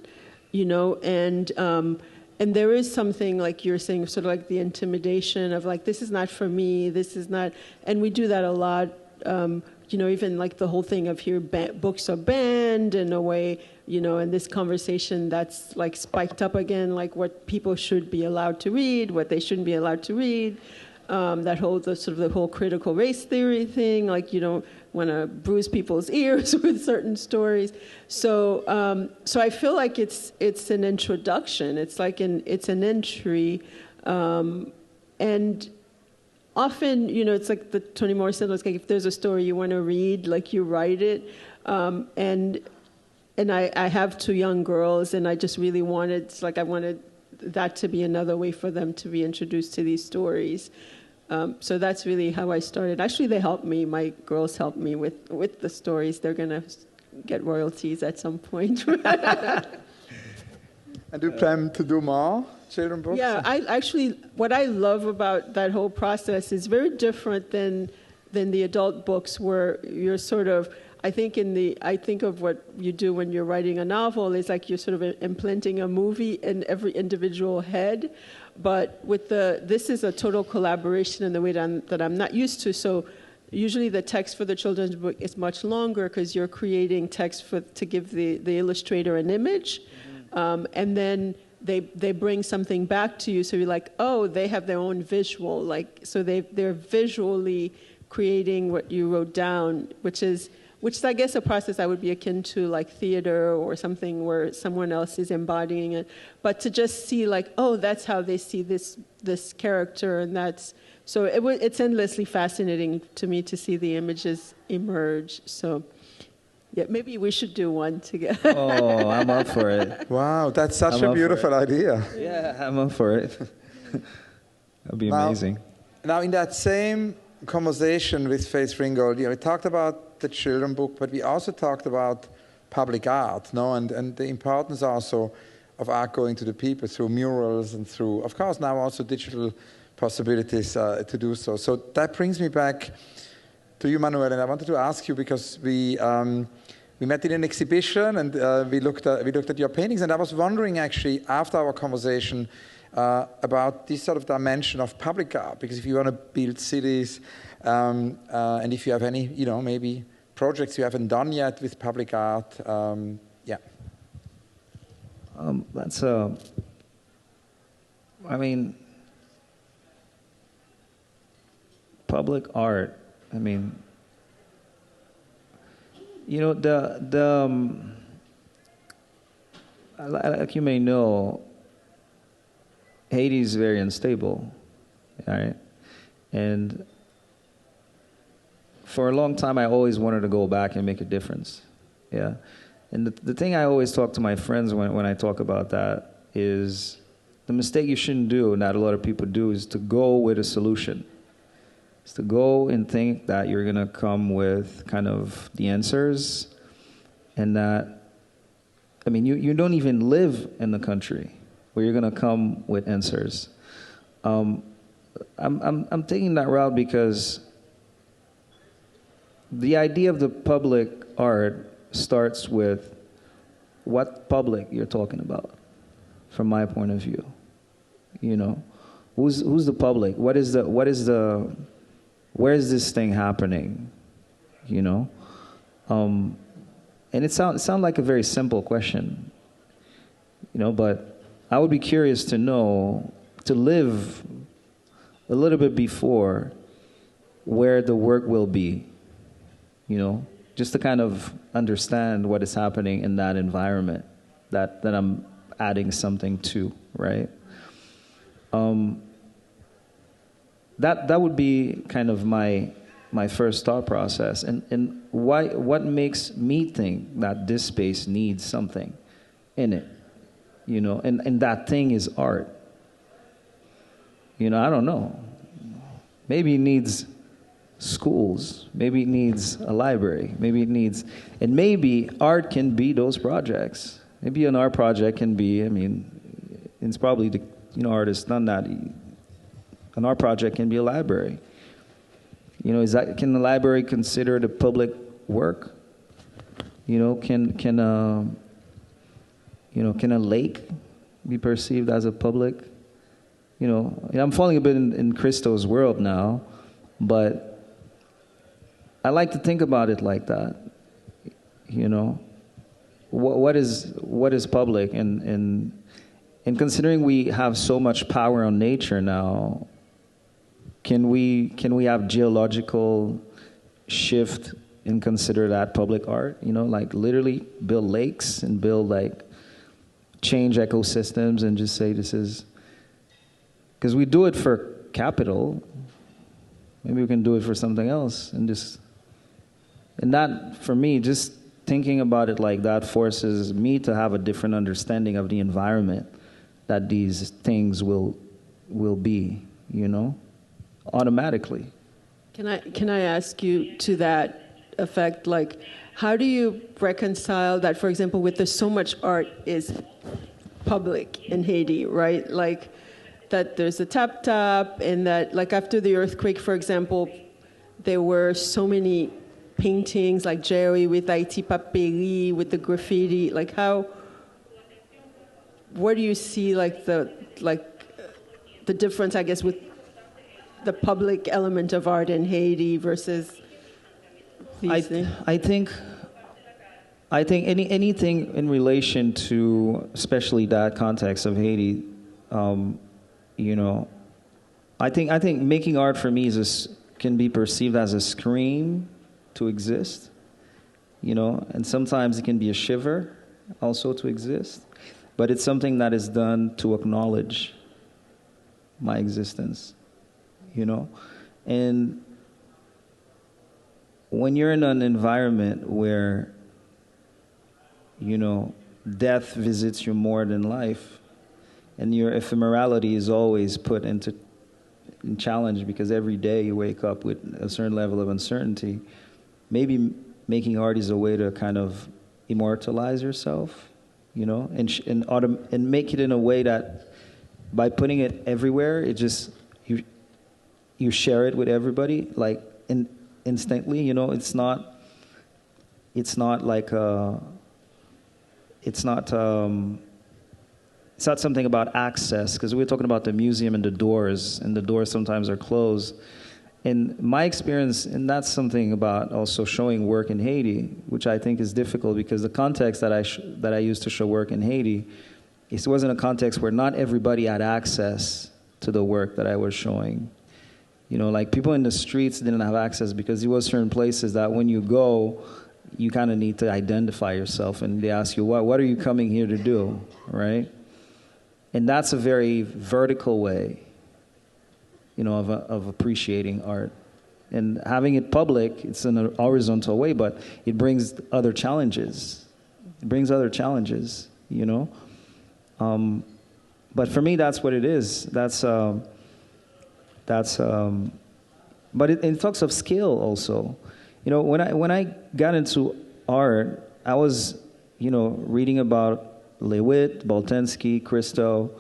D: and there is something, like you're saying, sort of like the intimidation of like, this is not for me, this is not, and we do that a lot, even like the whole thing of here, books are banned in a way, in this conversation that's like spiked up again, like what people should be allowed to read, what they shouldn't be allowed to read, the whole critical race theory thing, like you don't want to bruise people's ears with certain stories. So I feel like it's an introduction. It's like it's an entry, and often, it's like the Toni Morrison, it's like if there's a story you want to read, like you write it, and I have 2 young girls, and I just really wanted, I wanted that to be another way for them to be introduced to these stories. So that's really how I started. Actually, they helped me. My girls helped me with the stories. They're going to get royalties at some point.
C: And do you plan to do more children books?
D: Yeah, what I love about that whole process is very different than the adult books, where you're sort of, I think of what you do when you're writing a novel is like you're sort of implanting a movie in every individual head. But this is a total collaboration in the way that I'm not used to. So usually the text for the children's book is much longer because you're creating text to give the illustrator an image. And then they bring something back to you. So you're like, oh, they have their own visual. So they're visually creating what you wrote down, which is I guess a process I would be akin to like theater or something where someone else is embodying it. But to just see like, oh, that's how they see this character, and so it's endlessly fascinating to me to see the images emerge. So yeah, maybe we should do one together.
B: Oh, I'm up for it.
C: Wow, that's such a beautiful idea.
B: Yeah, I'm up for it. That'd be amazing.
C: Now, in that same conversation with Faith Ringgold, we talked about the children book, but we also talked about public art, and the importance also of art going to the people through murals and through, of course, now also digital possibilities to do so. So that brings me back to you, Manuel, and I wanted to ask you, because we met in an exhibition and we looked at your paintings, and I was wondering actually after our conversation about this sort of dimension of public art, because if you want to build cities, and if you have any, maybe projects you haven't done yet with public art,
B: That's public art. Like you may know, Haiti is very unstable, right? And for a long time, I always wanted to go back and make a difference, yeah. And the thing I always talk to my friends when I talk about that is the mistake you shouldn't do, and that a lot of people do, is to go with a solution. It's to go and think that you're going to come with kind of the answers, and that, you don't even live in the country where you're going to come with answers. I'm taking that route because the idea of the public art starts with what public you're talking about, from my point of view. Who's the public? Where is this thing happening? And it sounds like a very simple question, but I would be curious to know, to live a little bit before where the work will be, just to kind of understand what is happening in that environment that I'm adding something to, right? That would be kind of my first thought process, and what makes me think that this space needs something in it, and that thing is art. I don't know. maybe it needs schools, maybe it needs a library, and maybe art can be those projects. Maybe an art project can be, it's probably the artist done that. An art project can be a library. Can the library consider the public work? Can a lake be perceived as a public? I'm falling a bit in Christo's world now, but I like to think about it like that. What is public, and considering we have so much power on nature now, can we have geological shift and consider that public art? Like literally build lakes and build change ecosystems and just say this is, because we do it for capital. Maybe we can do it for something else, and that for me, just thinking about it like that forces me to have a different understanding of the environment that these things will be, automatically.
D: Can I ask you to that effect, how do you reconcile that, for example, with so much art is public in Haiti, right? That there's a tap, and that, after the earthquake, for example, there were so many paintings, like Jerry with Haiti Paperi, with the graffiti. Where do you see the difference, I guess, with the public element of art in Haiti versus these things?
B: I think anything in relation to, especially that context of Haiti, I think making art for me can be perceived as a scream to exist, and sometimes it can be a shiver also to exist, but it's something that is done to acknowledge my existence, and when you're in an environment where, death visits you more than life, and your ephemerality is always put in challenge because every day you wake up with a certain level of uncertainty, maybe making art is a way to kind of immortalize yourself, and make it in a way that by putting it everywhere, it just, you share it with everybody, instantly, it's not something about access, because we're talking about the museum and the doors sometimes are closed. And my experience, and that's something about also showing work in Haiti, which I think is difficult because the context that I used to show work in Haiti, it wasn't a context where not everybody had access to the work that I was showing. People in the streets didn't have access because there was certain places that when you go, you kind of need to identify yourself, and they ask you, what are you coming here to do, right? And that's a very vertical way, of appreciating art. And having it public, it's in a horizontal way, but it brings other challenges. But for me, that's what it is. But it talks of skill also. When I got into art, I was, reading about Lewitt, Boltanski, Christo,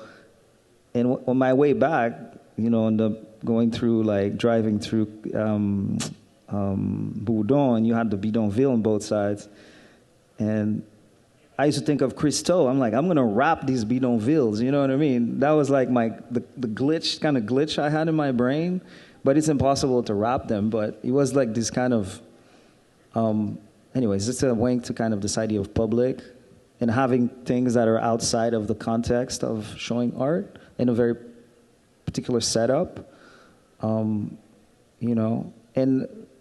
B: and on my way back, driving through Boudon, and you had the Bidonville on both sides, and I used to think of Christo. I'm like, I'm going to rap these Bidonvilles, you know what I mean? That was like the glitch I had in my brain, but it's impossible to rap them, but it was like this kind of, anyways, it's a wink to kind of this idea of public, and having things that are outside of the context of showing art in a very particular setup, And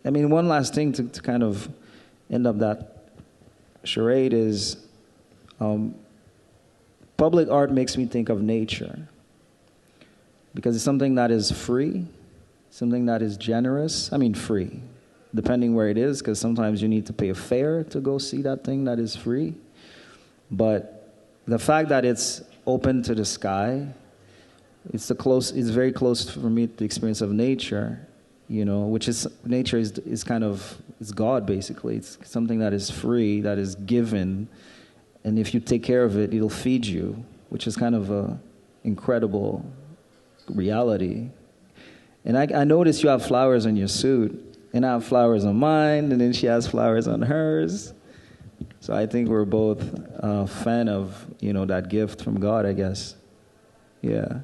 B: one last thing to kind of end up that charade is public art makes me think of nature, because it's something that is free, something that is generous. Free, depending where it is, because sometimes you need to pay a fare to go see that thing that is free. But the fact that it's open to the sky, it's very close for me to the experience of nature. which is nature is kind of, it's God basically. It's something that is free, that is given, and if you take care of it, it'll feed you, which is kind of a incredible reality. And I noticed you have flowers on your suit, and I have flowers on mine, and then she has flowers on hers. So I think we're both a fan of, that gift from God, I guess. Yeah.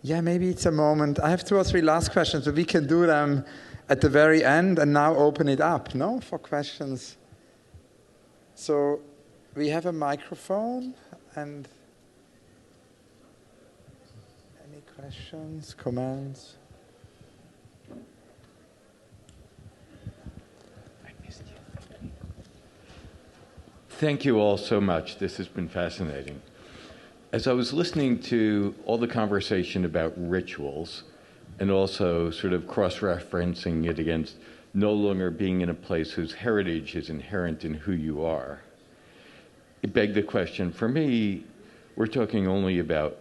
C: Yeah, maybe it's a moment. I have 2 or 3 last questions, but we can do them at the very end and now open it up, no, for questions. So we have a microphone, and any questions, comments?
E: Thank you all so much. This has been fascinating. As I was listening to all the conversation about rituals and also sort of cross-referencing it against no longer being in a place whose heritage is inherent in who you are, it begged the question, for me, we're talking only about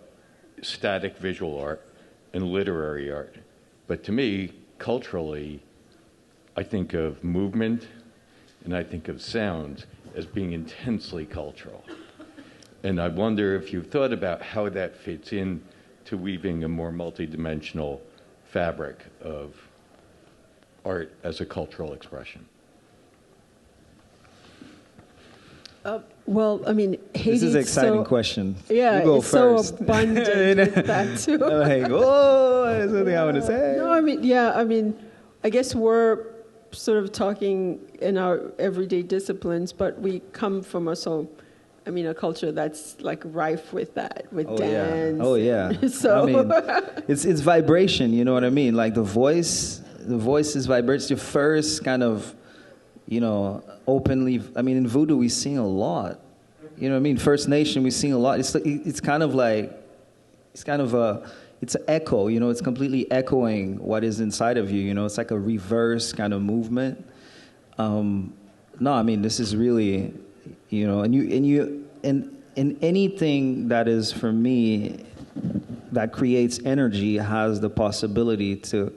E: static visual art and literary art. But to me, culturally, I think of movement and I think of sound as being intensely cultural. And I wonder if you've thought about how that fits in to weaving a more multidimensional fabric of art as a cultural expression.
D: Well, I mean, Haiti.
B: This is an exciting question.
D: Yeah,
B: you go
D: it's
B: first.
D: so abundant with that too.
B: Like, oh, there's something I want to say.
D: No, I guess we're sort of talking in our everyday disciplines, but we come from a culture that's like rife with that, with dance.
B: Yeah. Oh yeah.
D: So
B: it's vibration. You know what I mean? Like the voice is vibrates. Your first kind of, openly. In voodoo we sing a lot. You know what I mean? First Nation we sing a lot. It's an echo. It's completely echoing what is inside of you. It's like a reverse kind of movement. This is really, and anything that is, for me, that creates energy has the possibility to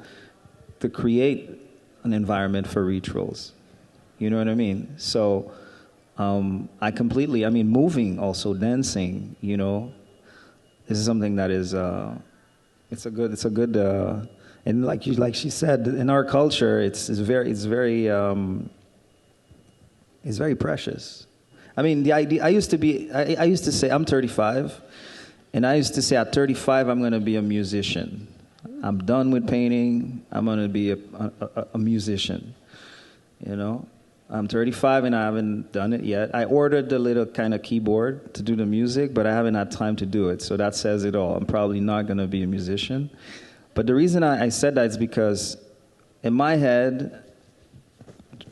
B: create an environment for rituals. You know what I mean? So I completely, moving also, dancing, this is something that is, it's a good, and like she said, in our culture, it's very precious. The idea, I used to say, I'm 35, and I used to say at 35, I'm going to be a musician. I'm done with painting. I'm going to be a musician, I'm 35 and I haven't done it yet. I ordered the little kind of keyboard to do the music, but I haven't had time to do it. So that says it all. I'm probably not going to be a musician. But the reason I said that is because in my head,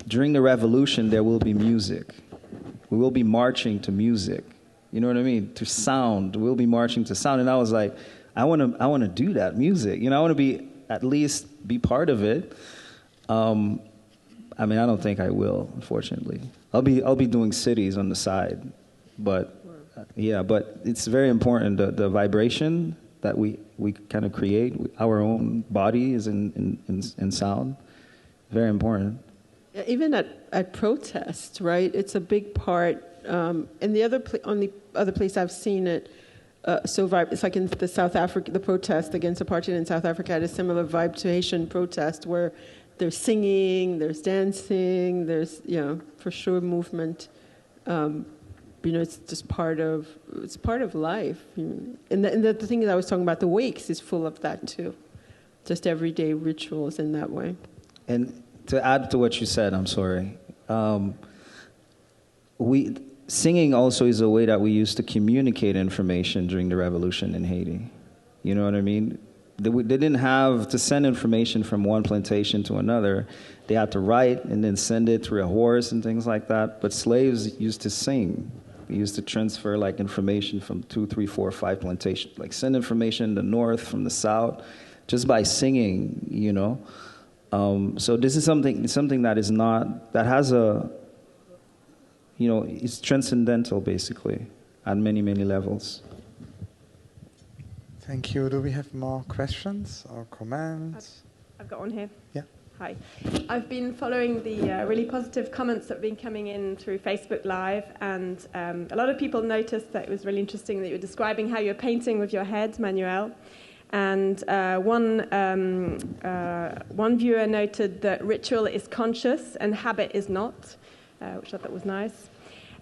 B: during the revolution, there will be music. We will be marching to music. You know what I mean? To sound. We'll be marching to sound. And I was like, I want to do that music. I want to at least be part of it. I don't think I will, unfortunately. I'll be doing cities on the side, but but it's very important, the vibration that we kind of create. Our own body is in sound. Very important.
D: Even at protests, right? It's a big part. And the only other place I've seen it it's like in the protest against apartheid in South Africa had a similar vibe to Haitian protest where there's singing, there's dancing, there's, for sure movement. It's just part of life. And the thing that I was talking about, the wakes, is full of that too. Just everyday rituals in that way.
B: And to add to what you said, I'm sorry. Singing also is a way that we used to communicate information during the revolution in Haiti. You know what I mean? They didn't have to send information from one plantation to another. They had to write and then send it through a horse and things like that. But slaves used to sing. They used to transfer information from 2, 3, 4, 5 plantations. Send information in the north from the south just by singing, So this is something that is not, that has a, it's transcendental basically on many, many levels.
C: Thank you. Do we have more questions or comments?
A: I've got one here.
C: Yeah.
A: Hi. I've been following the really positive comments that have been coming in through Facebook Live, and a lot of people noticed that it was really interesting that you were describing how you're painting with your head, Manuel. And one viewer noted that ritual is conscious and habit is not, which I thought was nice.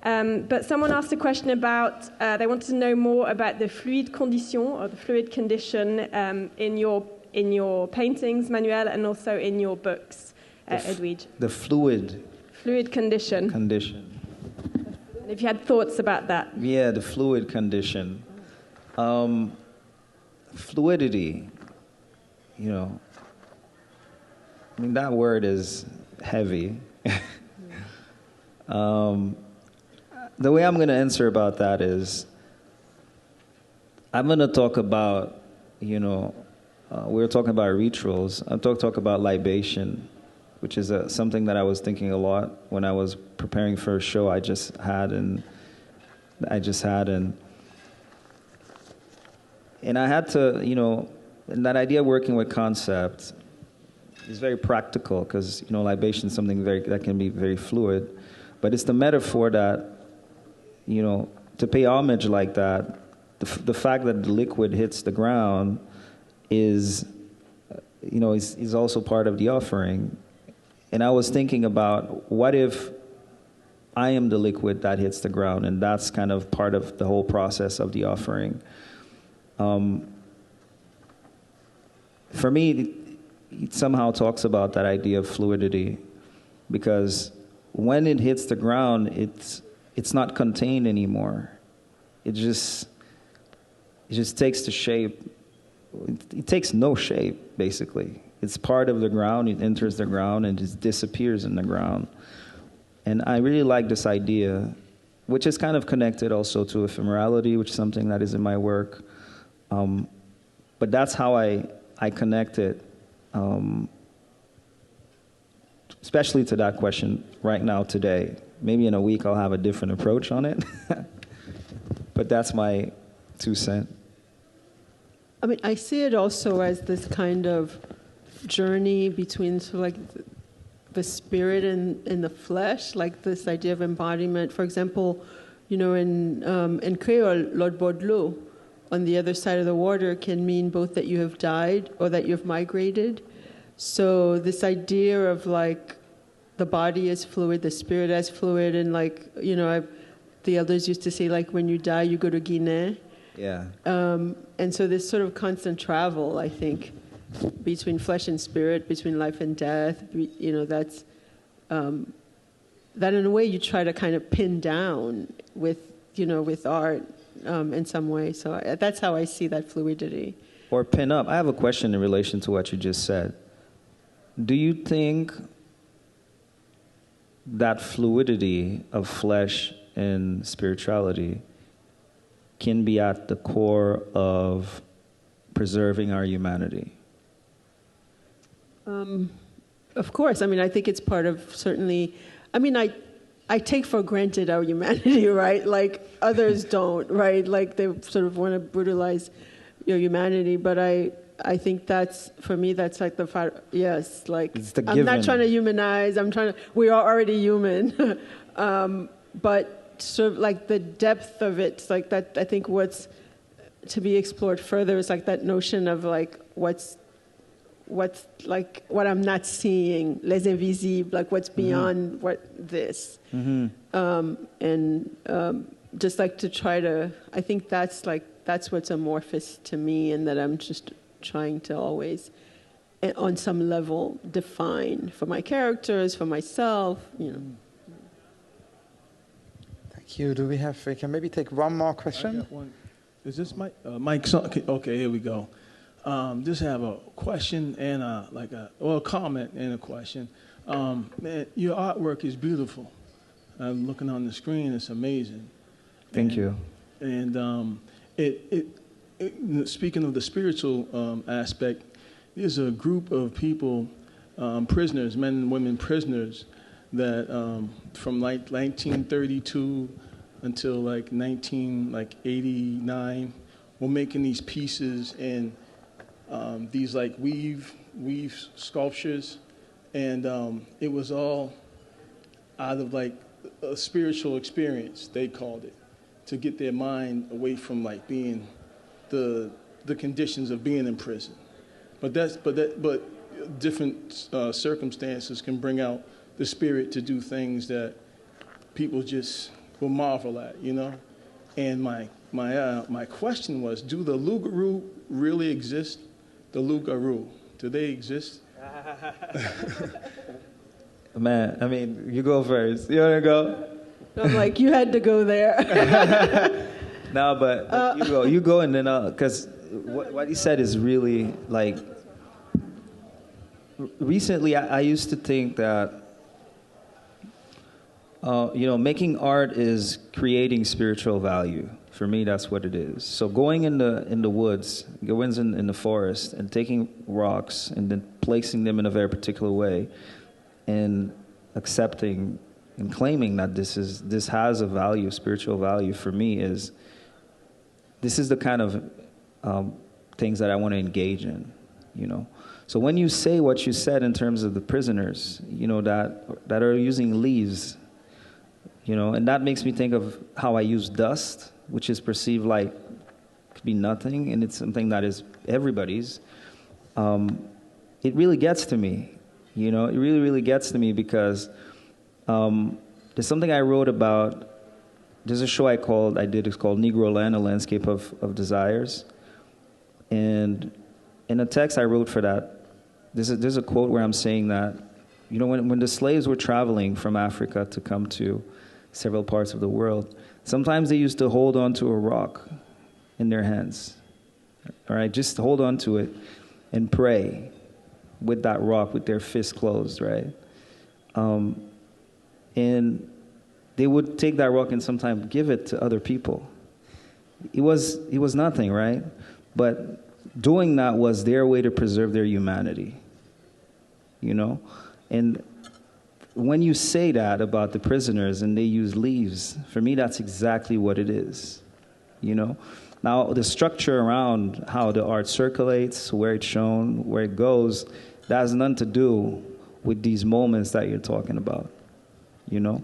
A: But someone asked a question about, they wanted to know more about the fluid condition, or the fluid condition in your paintings, Manuel, and also in your books, Edwidge.
B: The fluid
A: condition. And if you had thoughts about that.
B: Yeah, the fluid condition. Fluidity, I mean, that word is heavy. The way I'm going to answer about that is, I'm going to talk about, we're talking about rituals. I'm talk about libation, which is something that I was thinking a lot when I was preparing for a show I just had, and I had to, and that idea of working with concepts is very practical because, libation is something that can be very fluid. But it's the metaphor that, to pay homage like that, the fact that the liquid hits the ground is also part of the offering. And I was thinking about, what if I am the liquid that hits the ground, and that's kind of part of the whole process of the offering. For me, it somehow talks about that idea of fluidity, because when it hits the ground, it's not contained anymore. It just takes the shape. It takes no shape, basically. It's part of the ground. It enters the ground and just disappears in the ground. And I really like this idea, which is kind of connected also to ephemerality, which is something that is in my work. But that's how I connect it, especially to that question right now, today. Maybe in a week I'll have a different approach on it. But that's my 2 cents.
D: I mean, I see it also as this kind of journey between sort of like the spirit and the flesh, like this idea of embodiment. For example, in Creole, Lord Baudelot, on the other side of the water, can mean both that you have died or that you've migrated. So this idea of like the body is fluid, the spirit is fluid, and like, the elders used to say, like, when you die, you go to Guinea.
B: Yeah.
D: And so this sort of constant travel, I think, between flesh and spirit, between life and death, that's that in a way you try to kind of pin down with art in some way. So that's how I see that fluidity.
B: Or pin up. I have a question in relation to what you just said. Do you think that fluidity of flesh and spirituality can be at the core of preserving our humanity?
D: Of course. I mean, I think it's part of certainly. I mean, I take for granted our humanity, right? Like others don't, right? Like they sort of want to brutalize your humanity, but I think that's, for me, that's like yes, like I'm not trying to humanize. We are already human, but sort of like the depth of it, like that. I think what's to be explored further is like that notion of like what's like what I'm not seeing, les invisibles, like what's beyond this, and just like to try to. I think that's what's amorphous to me, and that I'm just trying to always, on some level, define for my characters, for myself,
C: Thank you. Do we can maybe take one more question?
F: I got one. Is this mic? Mic's on. Okay, here we go. Just have a question and a comment and a question. Man, your artwork is beautiful. I'm looking on the screen; it's amazing.
B: Thank you.
F: And speaking of the spiritual aspect, there's a group of people, prisoners, men and women prisoners, that from like 1932 until like 1989 were making these pieces and these like weave sculptures, and it was all out of like a spiritual experience, they called it, to get their mind away from like being the conditions of being in prison. But different circumstances can bring out the spirit to do things that people just will marvel at, you know. And my question was, do the loup-garou really exist? The loup-garou, do they exist?
B: Man, I mean, you go first. You want to go?
D: I'm like, you had to go there.
B: No, but you go, and then because what he said is really like. Recently, I used to think that making art is creating spiritual value. For me, that's what it is. So going in the woods, going in the forest, and taking rocks and then placing them in a very particular way, and accepting and claiming that this has a value, spiritual value, for me is the kind of things that I want to engage in, you know. So when you say what you said in terms of the prisoners, you know, that are using leaves, you know, and that makes me think of how I use dust, which is perceived like to be nothing, and it's something that is everybody's. It really gets to me, you know. It really, really gets to me because there's something I wrote about. There's a show it's called Negro Land, A Landscape of Desires. And in a text I wrote for that, there's a quote where I'm saying that, you know, when the slaves were traveling from Africa to come to several parts of the world, sometimes they used to hold on to a rock in their hands. All right, just hold on to it and pray with that rock, with their fists closed, right? And they would take that rock and sometimes give it to other people. It was nothing, right? But doing that was their way to preserve their humanity, you know? And when you say that about the prisoners and they use leaves, for me, that's exactly what it is, you know? Now, the structure around how the art circulates, where it's shown, where it goes, that has nothing to do with these moments that you're talking about, you know?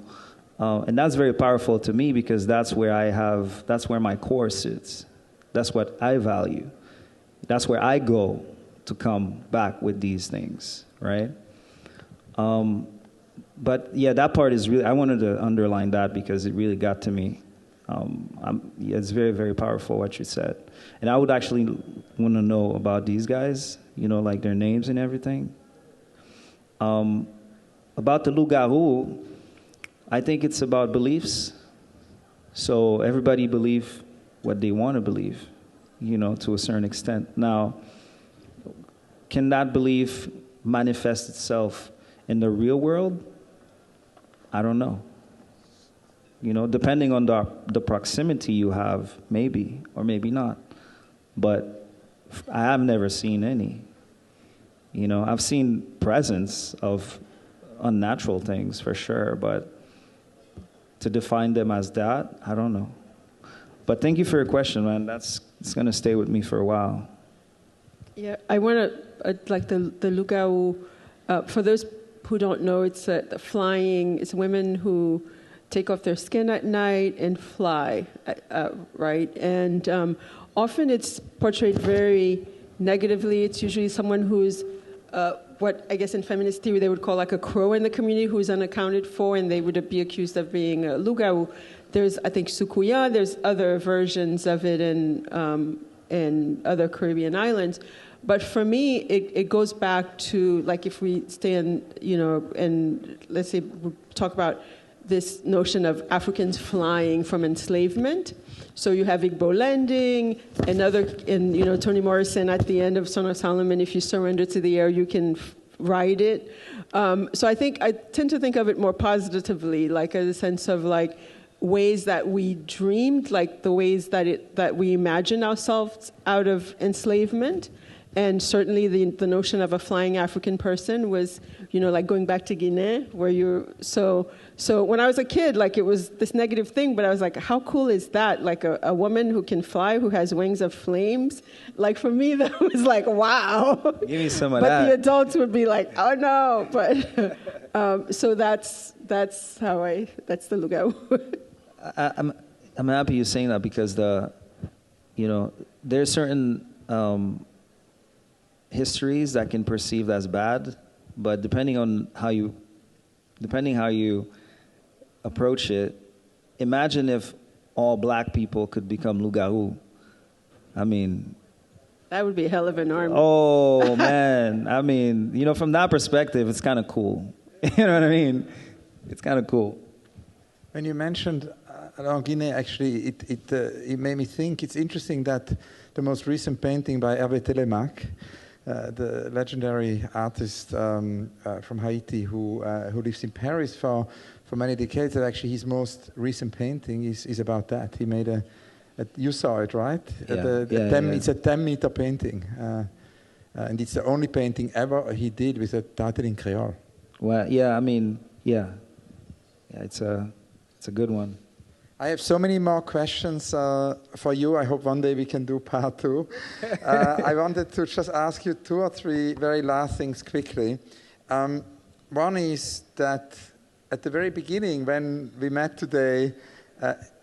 B: And that's very powerful to me because that's where my core sits. That's what I value. That's where I go to come back with these things, right? But yeah, that part is really, I wanted to underline that because it really got to me. It's very, very powerful what you said. And I would actually want to know about these guys, you know, like their names and everything. About the loup-garou, I think it's about beliefs. So everybody believe what they want to believe, you know, to a certain extent. Now, can that belief manifest itself in the real world? I don't know. You know, depending on the proximity you have, maybe, or maybe not. But I have never seen any. You know, I've seen presence of unnatural things for sure, but to define them as that, I don't know. But thank you for your question, man. It's going to stay with me for a while.
D: Yeah, I want to, like the loup-garou, for those who don't know, it's flying, it's women who take off their skin at night and fly, right? And often it's portrayed very negatively. It's usually someone who's what I guess in feminist theory they would call like a crow in the community who's unaccounted for, and they would be accused of being a loup-garou. There's, I think, Sukuya. There's other versions of it in other Caribbean islands. But for me, it goes back to, like, if we stay in, you know, and let's say we talk about this notion of Africans flying from enslavement. So you have Igbo landing, and you know, Toni Morrison at the end of Song of Solomon, if you surrender to the air, you can ride it. So I tend to think of it more positively, like as a sense of like ways that we dreamed, like the ways that we imagine ourselves out of enslavement. And certainly the notion of a flying African person was, like going back to Guinea, where so when I was a kid, like it was this negative thing, but I was like, how cool is that? Like a woman who can fly, who has wings of flames. Like for me, that was like, wow.
B: Give me some of
D: but
B: that.
D: The adults would be like, oh no. But so that's the lugar.
B: I'm happy you're saying that because there's certain histories that can perceived as bad, but depending how you approach it, imagine if all black people could become loup-garou. I mean,
D: that would be a hell of an army.
B: Oh man, I mean, from that perspective, it's kind of cool. You know what I mean? It's kind of cool.
C: When you mentioned Guinea, actually, it made me think. It's interesting that the most recent painting by Hervé Telemaque, the legendary artist from Haiti who lives in Paris for many decades, that actually his most recent painting is about that. He made you saw it, right? It's a 10-meter painting. And it's the only painting ever he did with a title in Creole.
B: Well, yeah, I mean, yeah, it's a good one.
C: I have so many more questions for you. I hope one day we can do part 2. I wanted to just ask you 2 or 3 very last things quickly. One is that at the very beginning, when we met today,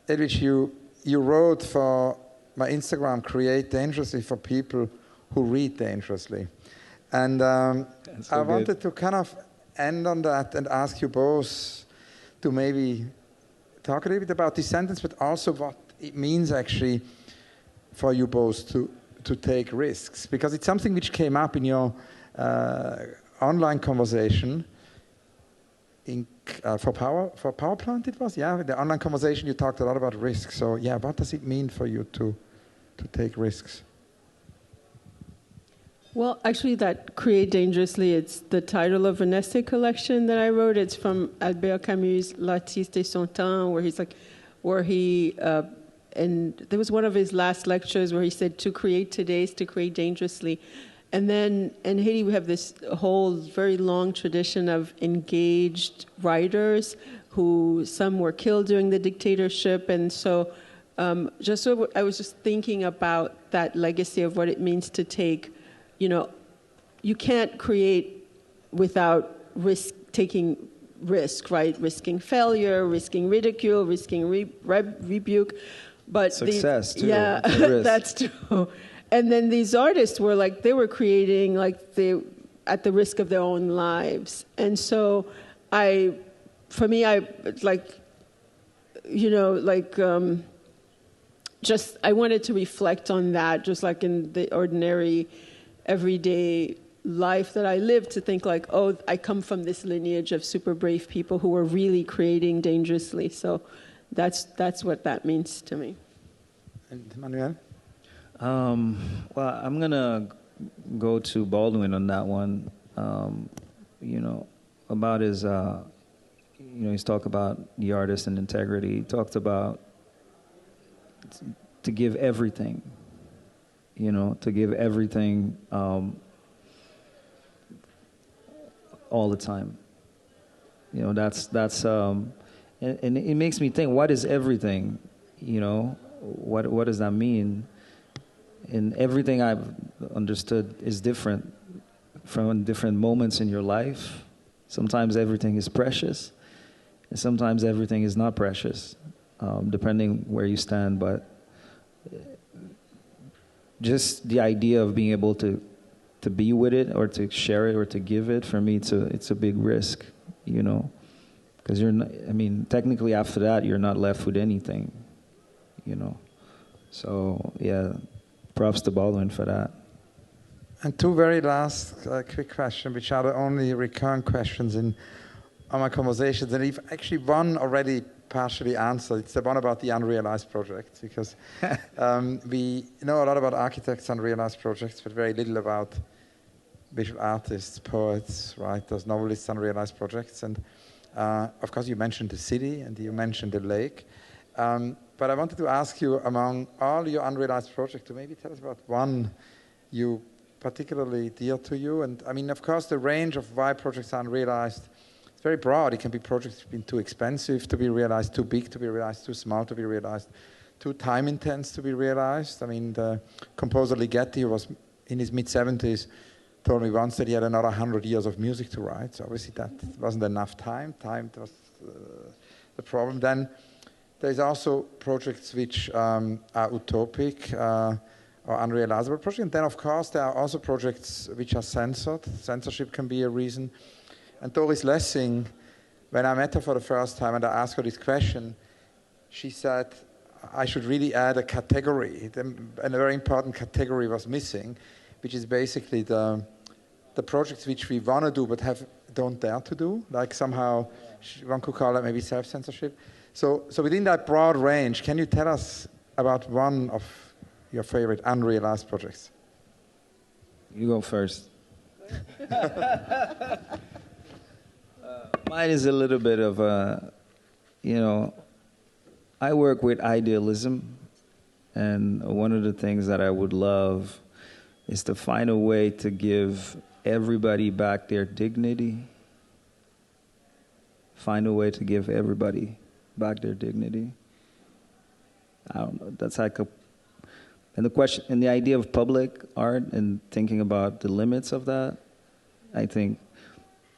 C: Edwidge, you wrote for my Instagram, "Create dangerously for people who read dangerously." And I wanted to kind of end on that and ask you both to maybe talk a little bit about this sentence, but also what it means actually for you both to take risks. Because it's something which came up in your online conversation for Power Plant it was? Yeah, the online conversation you talked a lot about risks. So yeah, what does it mean for you to take risks?
D: Well, actually, that Create Dangerously, it's the title of an essay collection that I wrote. It's from Albert Camus' L'artiste et son temps, and there was one of his last lectures where he said, to create today is to create dangerously. And then in Haiti, we have this whole very long tradition of engaged writers who some were killed during the dictatorship. And so I was just thinking about that legacy of what it means to take. You can't create without taking risk, right? Risking failure, risking ridicule, risking rebuke. But
B: success, too.
D: Yeah, that's true. And then these artists were they were creating at the risk of their own lives. And so I wanted to reflect on that, just like in the ordinary everyday life that I live, to think I come from this lineage of super brave people who were really creating dangerously. So that's what that means to me.
C: And Manuel?
B: Well, I'm gonna go to Baldwin on that one. About his, he's talked about the artist and integrity. He talked about to give everything. To give everything all the time. That's and it makes me think, what is everything? What does that mean? And everything I've understood is different from different moments in your life. Sometimes everything is precious, and sometimes everything is not precious, depending where you stand. But just the idea of being able to be with it, or to share it, or to give it, for me, it's a big risk, because technically after that you're not left with anything, So yeah, props to Baldwin for that.
C: And 2 very last quick questions, which are the only recurrent questions in my conversations, and if actually one already partially answered. It's the one about the Unrealized project, because we know a lot about architects' Unrealized projects, but very little about visual artists, poets, writers, novelists' Unrealized projects. And of course, you mentioned the city and you mentioned the lake. But I wanted to ask you, among all your Unrealized projects, to maybe tell us about one you particularly dear to you? And I mean, of course, the range of why projects are unrealized is very broad. It can be projects that have been too expensive to be realized, too big to be realized, too small to be realized, too time intense to be realized. I mean, the composer Ligeti, who was in his mid-70s, told me once that he had another 100 years of music to write. So obviously that wasn't enough time. Time was the problem. Then there's also projects which are utopic or unrealizable projects. And then, of course, there are also projects which are censored. Censorship can be a reason. And Doris Lessing, when I met her for the first time and I asked her this question, she said, I should really add a category. And a very important category was missing, which is basically the projects which we want to do but don't dare to do. Like somehow, one could call that maybe self-censorship. So within that broad range, can you tell us about one of your favorite unrealized projects?
B: You go first. Mine is a little bit of a, I work with idealism, and one of the things that I would love is to find a way to give everybody back their dignity. Find a way to give everybody back their dignity. I don't know, that's like and the question, and the idea of public art and thinking about the limits of that, I think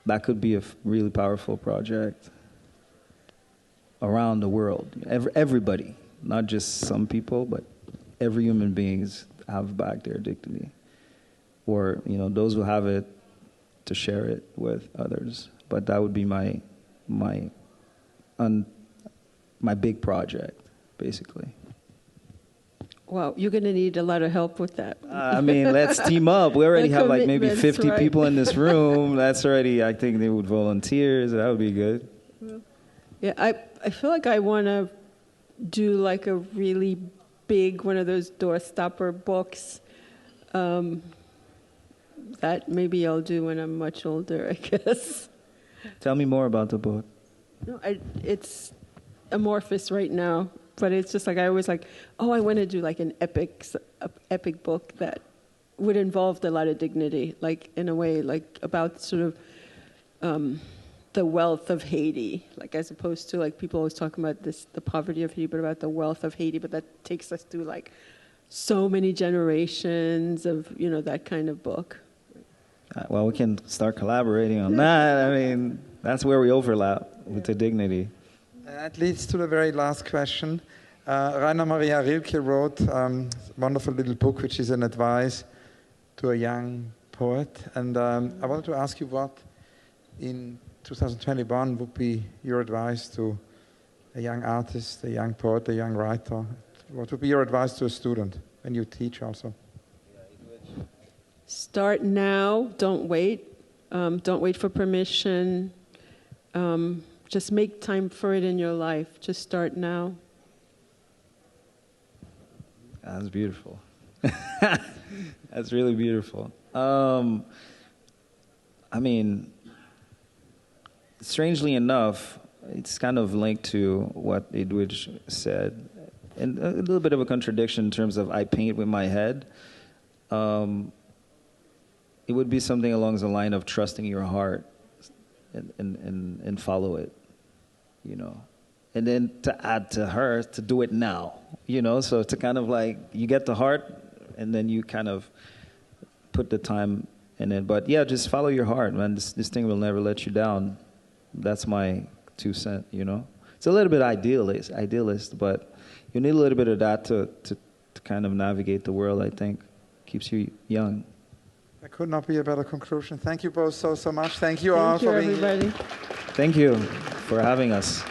B: that could be a really powerful project around the world. Everybody, not just some people, but every human beings have back their dignity. Or, those who have it, to share it with others. But that would be my big project, basically.
D: Wow, you're going to need a lot of help with that.
B: Let's team up. We already have like maybe 50
D: right.
B: people in this room. That's already, I think they would volunteer, so that would be good.
D: Yeah, I feel like I want to do like a really big one of those doorstopper books that maybe I'll do when I'm much older, I guess.
B: Tell me more about the book.
D: No, it's amorphous right now, but it's just like I always I want to do like an epic book that would involve a lot of dignity, like in a way, like about sort of the wealth of Haiti, like as opposed to like people always talking about the poverty of Haiti, but about the wealth of Haiti, but that takes us through like so many generations of that kind of book.
B: Well, we can start collaborating on that. That's where we overlap with the dignity.
C: That leads to the very last question. Rainer Maria Rilke wrote a wonderful little book, which is an advice to a young poet. And I wanted to ask you what, in 2021, would be your advice to a young artist, a young poet, a young writer? What would be your advice to a student when you teach also?
D: Start now. Don't wait. Don't wait for permission. Just make time for it in your life. Just start now.
B: That's beautiful. That's really beautiful. Strangely enough, it's kind of linked to what Edwidge said, and a little bit of a contradiction in terms of I paint with my head. It would be something along the line of trusting your heart and follow it, And then to add to her, to do it now, So to kind of like, you get the heart, and then you kind of put the time in it. But yeah, just follow your heart, man. This thing will never let you down. That's my 2 cents, It's a little bit idealist, but you need a little bit of that to kind of navigate the world, I think. Keeps you young.
C: That could not be a better conclusion. Thank you both so much. Thank you all for being here.
D: Thank you, everybody.
B: Thank you for having us.